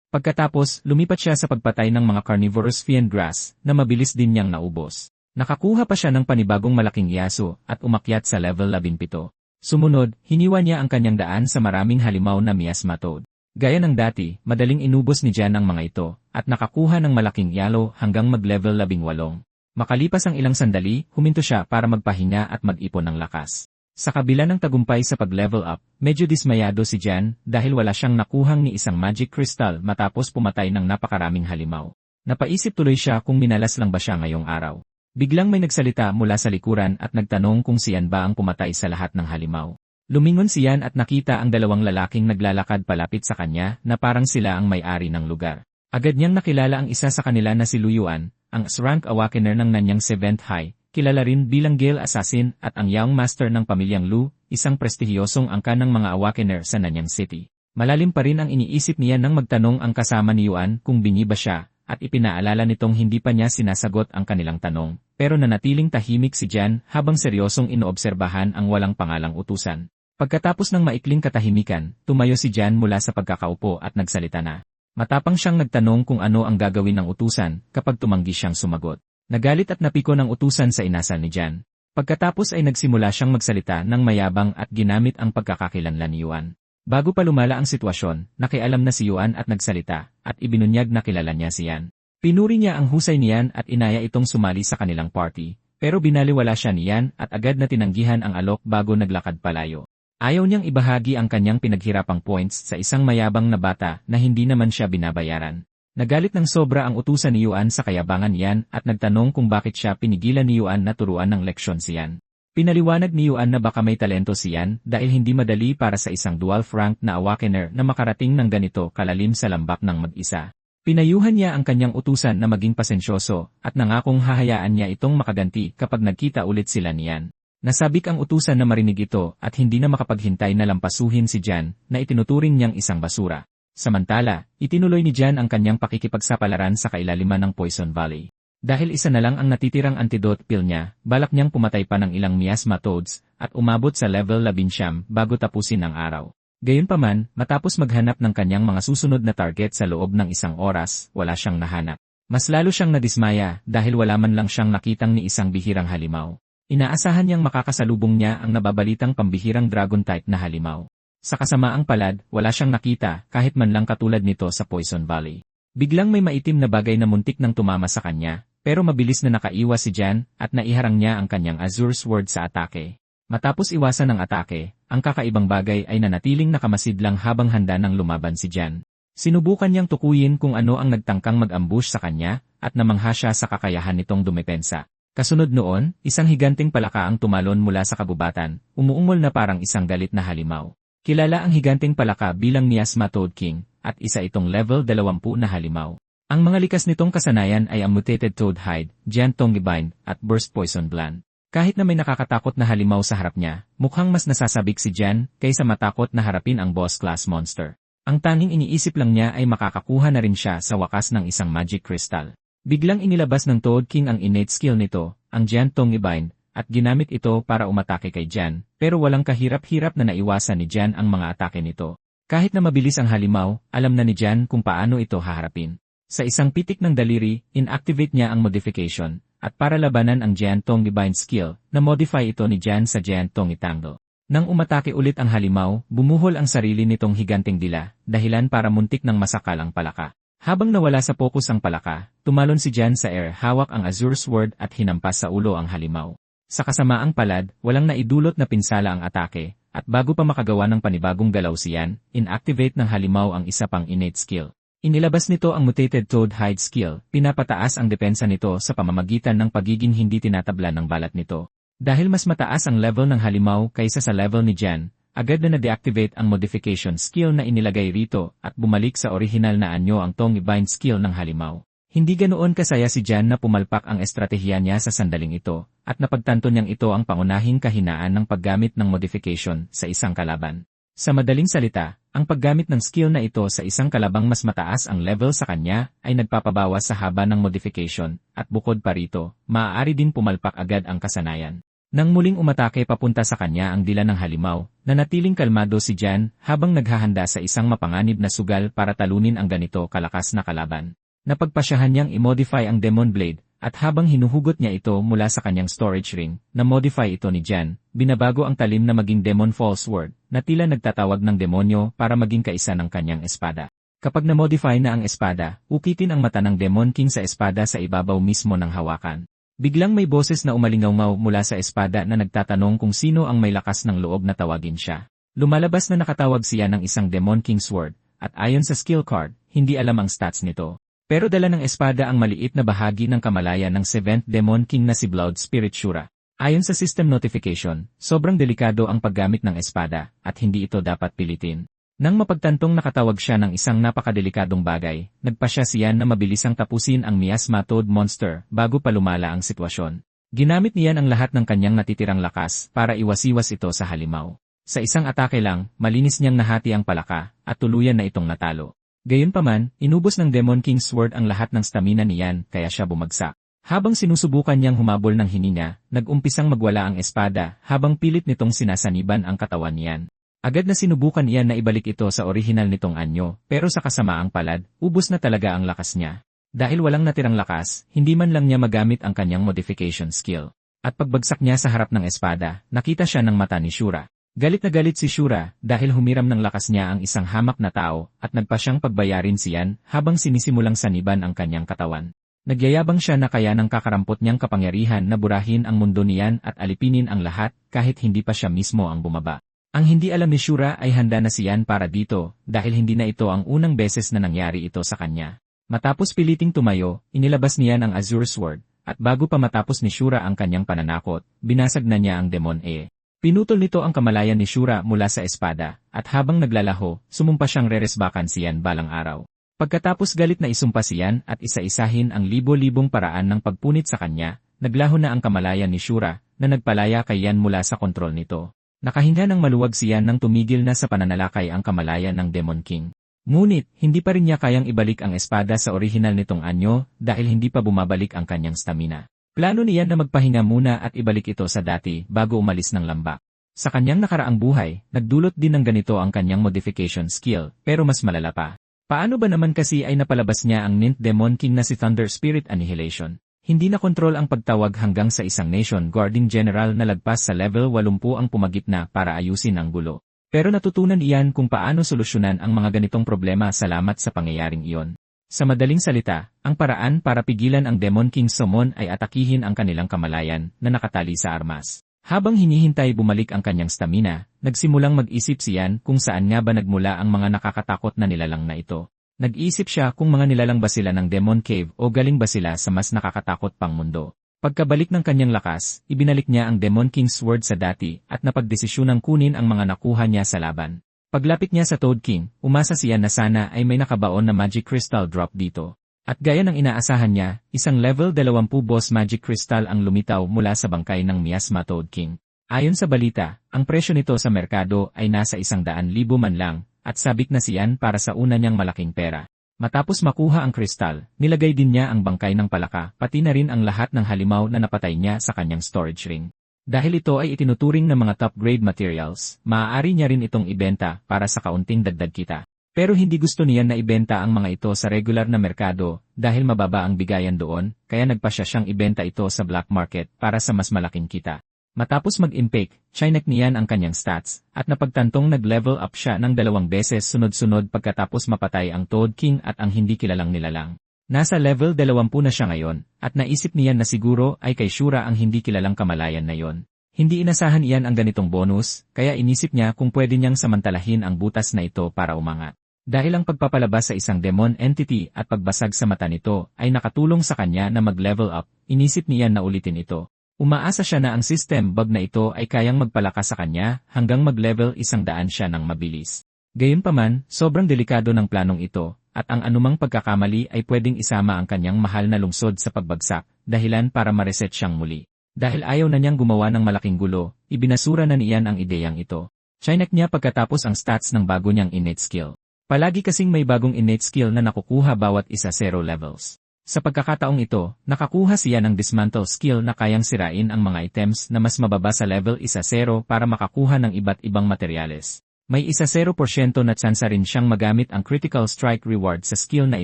Pagkatapos, lumipat siya sa pagpatay ng mga carnivorous fiend grass na mabilis din niyang naubos. Nakakuha pa siya ng panibagong malaking yaso at umakyat sa level 17. Sumunod, hiniwa niya ang kanyang daan sa maraming halimaw na miasma toad. Gaya ng dati, madaling inubos ni Jan ang mga ito at nakakuha ng malaking yalo hanggang mag-level 18. Makalipas ang ilang sandali, huminto siya para magpahinga at mag-ipon ng lakas. Sa kabila ng tagumpay sa pag-level up, medyo dismayado si Jan dahil wala siyang nakuhang ni isang magic crystal matapos pumatay ng napakaraming halimaw. Napaisip tuloy siya kung minalas lang ba siya ngayong araw. Biglang may nagsalita mula sa likuran at nagtanong kung si Jan ba ang pumatay sa lahat ng halimaw. Lumingon si Jan at nakita ang 2 lalaking naglalakad palapit sa kanya na parang sila ang may-ari ng lugar. Agad niyang nakilala ang isa sa kanila na si Luyuan, ang S-rank awakener ng nanyang 7th high, kilala rin bilang Gale Assassin at ang Young Master ng pamilyang Lu, isang prestihiyosong angkan ng mga awakener sa Nanyang City. Malalim pa rin ang iniisip niya nang magtanong ang kasama ni Yuan kung bingi ba siya, at ipinaalala nitong hindi pa niya sinasagot ang kanilang tanong, pero nanatiling tahimik si Jan habang seryosong inoobserbahan ang walang pangalang utusan. Pagkatapos ng maikling katahimikan, tumayo si Jan mula sa pagkakaupo at nagsalita na. Matapang siyang nagtanong kung ano ang gagawin ng utusan kapag tumanggi siyang sumagot. Nagalit at napiko ng utusan sa inasal ni Jan. Pagkatapos ay nagsimula siyang magsalita ng mayabang at ginamit ang pagkakakilanlan ni Yuan. Bago pa lumala ang sitwasyon, nakialam na si Yuan at nagsalita, at ibinunyag na kilala niya si Yan. Pinuri niya ang husay ni Yan at inaya itong sumali sa kanilang party, pero binaliwala siya ni Yan at agad na tinanggihan ang alok bago naglakad palayo. Ayaw niyang ibahagi ang kanyang pinaghirapang points sa isang mayabang na bata na hindi naman siya binabayaran. Nagalit ng sobra ang utusan ni Yuan sa kayabangan niyan at nagtanong kung bakit siya pinigilan ni Yuan na turuan ng leksyon si Yan. Pinaliwanag ni Yuan na baka may talento si Yan dahil hindi madali para sa isang dual rank na awakener na makarating ng ganito kalalim sa lambak ng mag-isa. Pinayuhan niya ang kanyang utusan na maging pasensyoso at nangakong hahayaan niya itong makaganti kapag nagkita ulit sila ni Yan. Nasabik ang utusan na marinig ito at hindi na makapaghintay na lampasuhin si Jan na itinuturing niyang isang basura. Samantala, itinuloy ni Jan ang kanyang pakikipagsapalaran sa kailaliman ng Poison Valley. Dahil isa na lang ang natitirang antidote pill niya, balak niyang pumatay pa ng ilang miasma toads at umabot sa level 11 bago tapusin ang araw. Gayunpaman, matapos maghanap ng kanyang mga susunod na target sa loob ng isang oras, wala siyang nahanap. Mas lalo siyang nadismaya dahil wala man lang siyang nakitang ni isang bihirang halimaw. Inaasahan niyang makakasalubong niya ang nababalitang pambihirang dragon type na halimaw. Sa kasamaang palad, wala siyang nakita kahit man lang katulad nito sa Poison Valley. Biglang may maitim na bagay na muntik nang tumama sa kanya, pero mabilis na nakaiwas si Jan at naiharang niya ang kanyang Azure Sword sa atake. Matapos iwasan ng atake, ang kakaibang bagay ay nanatiling nakamasidlang habang handa ng lumaban si Jan. Sinubukan niyang tukuyin kung ano ang nagtangkang mag-ambush sa kanya at namangha siya sa kakayahan nitong dumepensa. Kasunod noon, isang higanting palaka ang tumalon mula sa kabubatan, umuungol na parang isang galit na halimaw. Kilala ang higanting palaka bilang Miasma Toad King at isa itong level 20 na halimaw. Ang mga likas nitong kasanayan ay ang Mutated Toad Hide, Giant Tongibind, at Burst Poison Gland. Kahit na may nakakatakot na halimaw sa harap niya, mukhang mas nasasabik si Jan kaysa matakot na harapin ang boss class monster. Ang tanging iniisip lang niya ay makakakuha na rin siya sa wakas ng isang magic crystal. Biglang inilabas ng Toad King ang innate skill nito, ang Giant Tongibind, at ginamit ito para umatake kay Jan, pero walang kahirap-hirap na naiwasan ni Jan ang mga atake nito. Kahit na mabilis ang halimaw, alam na ni Jan kung paano ito haharapin. Sa isang pitik ng daliri, inactivate niya ang modification, at para labanan ang Giant Tongibind skill, na-modify ito ni Jan sa Giant Tongitangle. Nang umatake ulit ang halimaw, bumuhol ang sarili nitong higanting dila, dahilan para muntik ng masakal ang palaka. Habang nawala sa focus ang palaka, tumalon si Jan sa air, hawak ang Azure Sword at hinampas sa ulo ang halimaw. Sa kasamaang palad, walang naidulot na pinsala ang atake, at bago pa makagawa ng panibagong galaw si Jan, inactivate ng halimaw ang isa pang innate skill. Inilabas nito ang Mutated Toad Hide skill, pinapataas ang depensa nito sa pamamagitan ng pagiging hindi tinatabla ng balat nito. Dahil mas mataas ang level ng halimaw kaysa sa level ni Jan, agad na na-deactivate ang modification skill na inilagay rito at bumalik sa orihinal na anyo ang Tongibind skill ng halimaw. Hindi ganoon kasaya si Jan na pumalpak ang estratehiya niya sa sandaling ito, at napagtanto niyang ito ang pangunahing kahinaan ng paggamit ng modification sa isang kalaban. Sa madaling salita, ang paggamit ng skill na ito sa isang kalabang mas mataas ang level sa kanya ay nagpapabawas sa haba ng modification, at bukod pa rito, maaari din pumalpak agad ang kasanayan. Nang muling umatake papunta sa kanya ang dila ng halimaw, nanatiling kalmado si Jan habang naghahanda sa isang mapanganib na sugal para talunin ang ganito kalakas na kalaban. Napagpasyahan niyang i-modify ang Demon Blade, at habang hinuhugot niya ito mula sa kanyang storage ring, na-modify ito ni Jan, binabago ang talim na maging Demon False Sword, na tila nagtatawag ng demonyo para maging kaisa ng kanyang espada. Kapag na-modify na ang espada, ukitin ang mata ng Demon King sa espada sa ibabaw mismo ng hawakan. Biglang may boses na umalingaw mula sa espada na nagtatanong kung sino ang may lakas ng loob na tawagin siya. Lumalabas na nakatawag siya ng isang Demon King Sword, at ayon sa skill card, hindi alam ang stats nito. Pero dala ng espada ang maliit na bahagi ng kamalayan ng 7th Demon King na si Blood Spirit Shura. Ayon sa system notification, sobrang delikado ang paggamit ng espada, at hindi ito dapat pilitin. Nang mapagtantong nakatawag siya ng isang napakadelikadong bagay, nagpasya siya na mabilisang tapusin ang Miasma Toad Monster bago pa lumala ang sitwasyon. Ginamit niyan ang lahat ng kanyang natitirang lakas para iwas-iwas ito sa halimaw. Sa isang atake lang, malinis niyang nahati ang palaka, at tuluyan na itong natalo. Gayunpaman, inubos ng Demon King Sword ang lahat ng stamina niyan kaya siya bumagsak. Habang sinusubukan niyang humabol ng hininga, nag-umpisang magwala ang espada habang pilit nitong sinasaniban ang katawan niyan. Agad na sinubukan iyan na ibalik ito sa orihinal nitong anyo, pero sa kasamaang palad, ubos na talaga ang lakas niya. Dahil walang natirang lakas, hindi man lang niya magamit ang kanyang modification skill. At pagbagsak niya sa harap ng espada, nakita siya ng mata ni Shura. Galit na galit si Shura dahil humiram ng lakas niya ang isang hamak na tao at nagpa siyang pagbayarin siyan habang sinisimulang saniban ang kanyang katawan. Nagyayabang siya na kaya ng kakarampot niyang kapangyarihan na burahin ang mundo niyan at alipinin ang lahat kahit hindi pa siya mismo ang bumaba. Ang hindi alam ni Shura ay handa na siyan para dito dahil hindi na ito ang unang beses na nangyari ito sa kanya. Matapos piliting tumayo, inilabas niya ang Azure Sword at bago pa matapos ni Shura ang kanyang pananakot, binasag na niya ang Demon E. Pinutol nito ang kamalayan ni Shura mula sa espada, at habang naglalaho, sumumpa siyang reresbakan siyan balang araw. Pagkatapos galit na isumpa siyan at isa-isahin ang libo-libong paraan ng pagpunit sa kanya, naglaho na ang kamalayan ni Shura, na nagpalaya kay Yan mula sa kontrol nito. Nakahinga ng maluwag siyan nang tumigil na sa pananalakay ang kamalayan ng Demon King. Ngunit, hindi pa rin niya kayang ibalik ang espada sa orihinal nitong anyo dahil hindi pa bumabalik ang kanyang stamina. Plano niya na magpahinga muna at ibalik ito sa dati bago umalis ng lambak. Sa kanyang nakaraang buhay, nagdulot din ng ganito ang kanyang modification skill, pero mas malala pa. Paano ba naman kasi ay napalabas niya ang Ninth Demon King na si Thunder Spirit Annihilation? Hindi na kontrol ang pagtawag hanggang sa isang Nation Guarding General na lagpas sa level 80 ang pumagitna para ayusin ang gulo. Pero natutunan iyan kung paano solusyonan ang mga ganitong problema salamat sa pangyayaring iyon. Sa madaling salita, ang paraan para pigilan ang Demon King Summon ay atakihin ang kanilang kamalayan na nakatali sa armas. Habang hinihintay bumalik ang kanyang stamina, nagsimulang mag-isip siyan kung saan nga ba nagmula ang mga nakakatakot na nilalang na ito. Nag-isip siya kung mga nilalang ba sila ng Demon Cave o galing ba sila sa mas nakakatakot pang mundo. Pagkabalik ng kanyang lakas, ibinalik niya ang Demon King's Sword sa dati at napagdesisyunang kunin ang mga nakuha niya sa laban. Paglapit niya sa Toad King, umasa siya na sana ay may nakabaon na Magic Crystal drop dito. At gaya ng inaasahan niya, isang level 20 boss Magic Crystal ang lumitaw mula sa bangkay ng Miasma Toad King. Ayon sa balita, ang presyo nito sa merkado ay nasa 100,000 man lang, at sabik na siyan para sa una niyang malaking pera. Matapos makuha ang kristal, nilagay din niya ang bangkay ng palaka, pati na rin ang lahat ng halimaw na napatay niya sa kanyang storage ring. Dahil ito ay itinuturing na mga top-grade materials, maaari niya rin itong ibenta para sa kaunting dagdag kita. Pero hindi gusto niya na ibenta ang mga ito sa regular na merkado dahil mababa ang bigayan doon, kaya nagpasya siyang ibenta ito sa black market para sa mas malaking kita. Matapos mag-impake, chinek niyan ang kanyang stats, at napagtantong nag-level up siya ng 2 beses sunod-sunod pagkatapos mapatay ang Toad King at ang hindi kilalang nilalang. Nasa level 20 na siya ngayon, at naisip niyan na siguro ay kay Shura ang hindi kilalang kamalayan na yon. Hindi inasahan iyan ang ganitong bonus, kaya inisip niya kung pwede niyang samantalahin ang butas na ito para umangat. Dahil ang pagpapalabas sa isang demon entity at pagbasag sa mata nito ay nakatulong sa kanya na mag-level up, inisip niyan na ulitin ito. Umaasa siya na ang system bug na ito ay kayang magpalakas sa kanya hanggang mag-level 100 siya ng mabilis. Gayunpaman, sobrang delikado ng planong ito, at ang anumang pagkakamali ay pwedeng isama ang kanyang mahal na lungsod sa pagbagsak, dahilan para ma-reset siyang muli. Dahil ayaw na niyang gumawa ng malaking gulo, ibinasura na niyan ang ideyang ito. Chinek niya pagkatapos ang stats ng bago niyang innate skill. Palagi kasing may bagong innate skill na nakukuha bawat isa 0 levels. Sa pagkakataong ito, nakakuha siya ng dismantle skill na kayang sirain ang mga items na mas mababa sa level 1-0 para makakuha ng iba't ibang materyales. May 1-0% na tsansa rin siyang magamit ang critical strike reward sa skill na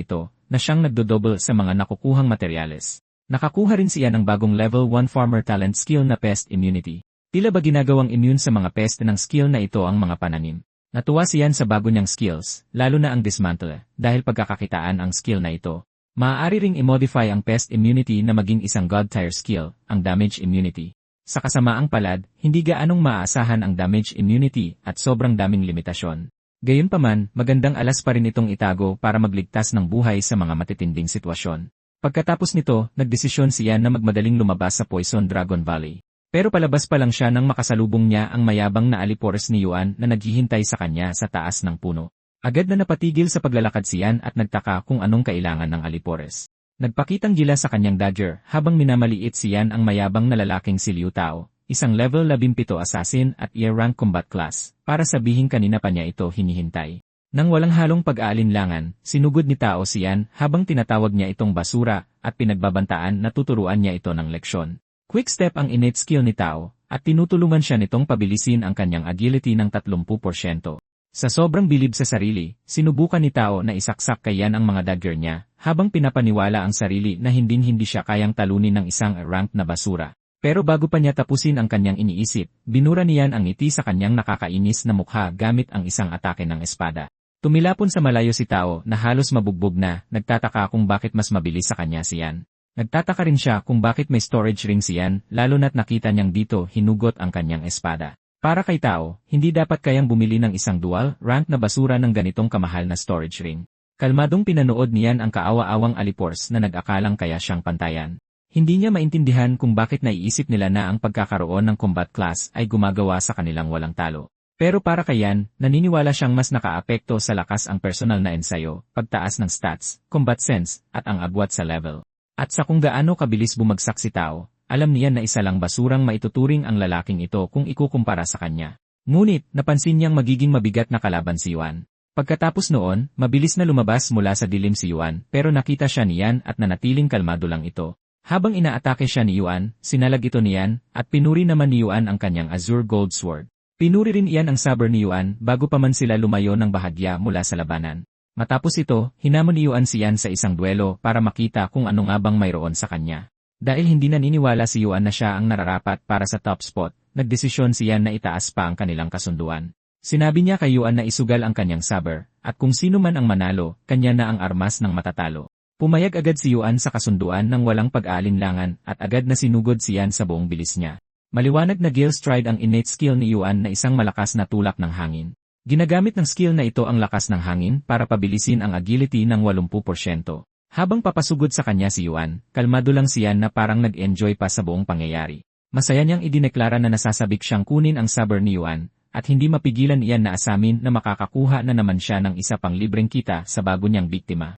ito, na siyang nagdodouble sa mga nakukuhang materyales. Nakakuha rin siya ng bagong level 1 farmer talent skill na pest immunity. Tila ba ginagawang immune sa mga pest ng skill na ito ang mga pananim. Natuwa siyan sa bago niyang skills, lalo na ang dismantle, dahil pagkakakitaan ang skill na ito. Maaari ring i-modify ang pest immunity na maging isang god tier skill, ang damage immunity. Sa kasamaang palad, hindi gaanong maaasahan ang damage immunity at sobrang daming limitasyon. Gayunpaman, magandang alas pa rin itong itago para magligtas ng buhay sa mga matitinding sitwasyon. Pagkatapos nito, nagdesisyon siya na magmadaling lumabas sa Poison Dragon Valley. Pero palabas pa lang siya nang makasalubong niya ang mayabang na alipores ni Yuan na naghihintay sa kanya sa taas ng puno. Agad na napatigil sa paglalakad siyan at nagtaka kung anong kailangan ng alipores. Nagpakitang gila sa kanyang dagger habang minamaliit siyan ang mayabang na lalaking si Liu Tao, isang level 17 assassin at year-rank combat class, para sabihin kanina pa niya ito hinihintay. Nang walang halong pag-aalinlangan, sinugod ni Tao siyan habang tinatawag niya itong basura at pinagbabantaan na tuturuan niya ito ng leksyon. Quick step ang innate skill ni Tao at tinutulungan siya nitong pabilisin ang kanyang agility ng 30%. Sa sobrang bilib sa sarili, sinubukan ni Tao na isaksak kay Yan ang mga dagger niya, habang pinapaniwala ang sarili na hindi siya kayang talunin ng isang rank na basura. Pero bago pa niya tapusin ang kanyang iniisip, binura niyan ang ngiti sa kanyang nakakainis na mukha gamit ang isang atake ng espada. Tumilapon sa malayo si Tao na halos mabugbog na, nagtataka kung bakit mas mabilis sa kanya si Yan. Nagtataka rin siya kung bakit may storage ring si Yan, lalo na't nakita niyang dito hinugot ang kanyang espada. Para kay Tao, hindi dapat kayang bumili ng isang dual-rank na basura ng ganitong kamahal na storage ring. Kalmadong pinanood niyan ang kaawa-awang alipores na nag-akalang kaya siyang pantayan. Hindi niya maintindihan kung bakit naiisip nila na ang pagkakaroon ng combat class ay gumagawa sa kanilang walang talo. Pero para kay Yan, naniniwala siyang mas nakaapekto sa lakas ang personal na ensayo, pagtaas ng stats, combat sense, at ang agwat sa level. At sa kung gaano kabilis bumagsak si Tao, alam niya na isa lang basurang maituturing ang lalaking ito kung ikukumpara sa kanya. Ngunit, napansin niyang magiging mabigat na kalaban si Yuan. Pagkatapos noon, mabilis na lumabas mula sa dilim si Yuan pero nakita siya ni Yan at nanatiling kalmado lang ito. Habang inaatake siya ni Yuan, sinalag ito ni Yan at pinuri naman ni Yuan ang kanyang Azure Gold Sword. Pinuri rin iyan ang saber ni Yuan bago pa man sila lumayo ng bahagya mula sa labanan. Matapos ito, hinamon ni Yuan si Yan sa isang duelo para makita kung ano nga bang mayroon sa kanya. Dahil hindi naniniwala si Yuan na siya ang nararapat para sa top spot, nagdesisyon si Yan na itaas pa ang kanilang kasunduan. Sinabi niya kay Yuan na isugal ang kanyang saber, at kung sino man ang manalo, kanya na ang armas ng matatalo. Pumayag agad si Yuan sa kasunduan ng walang pag-aalinlangan at agad na sinugod si Yan sa buong bilis niya. Maliwanag na Gale Stride ang innate skill ni Yuan na isang malakas na tulak ng hangin. Ginagamit ng skill na ito ang lakas ng hangin para pabilisin ang agility ng 80%. Habang papasugod sa kanya si Yuan, kalmado lang si Yan na parang nag-enjoy pa sa buong pangyayari. Masaya niyang idineklara na nasasabik siyang kunin ang saber ni Yuan, at hindi mapigilan iyan na asamin na makakakuha na naman siya ng isa pang libreng kita sa bago niyang biktima.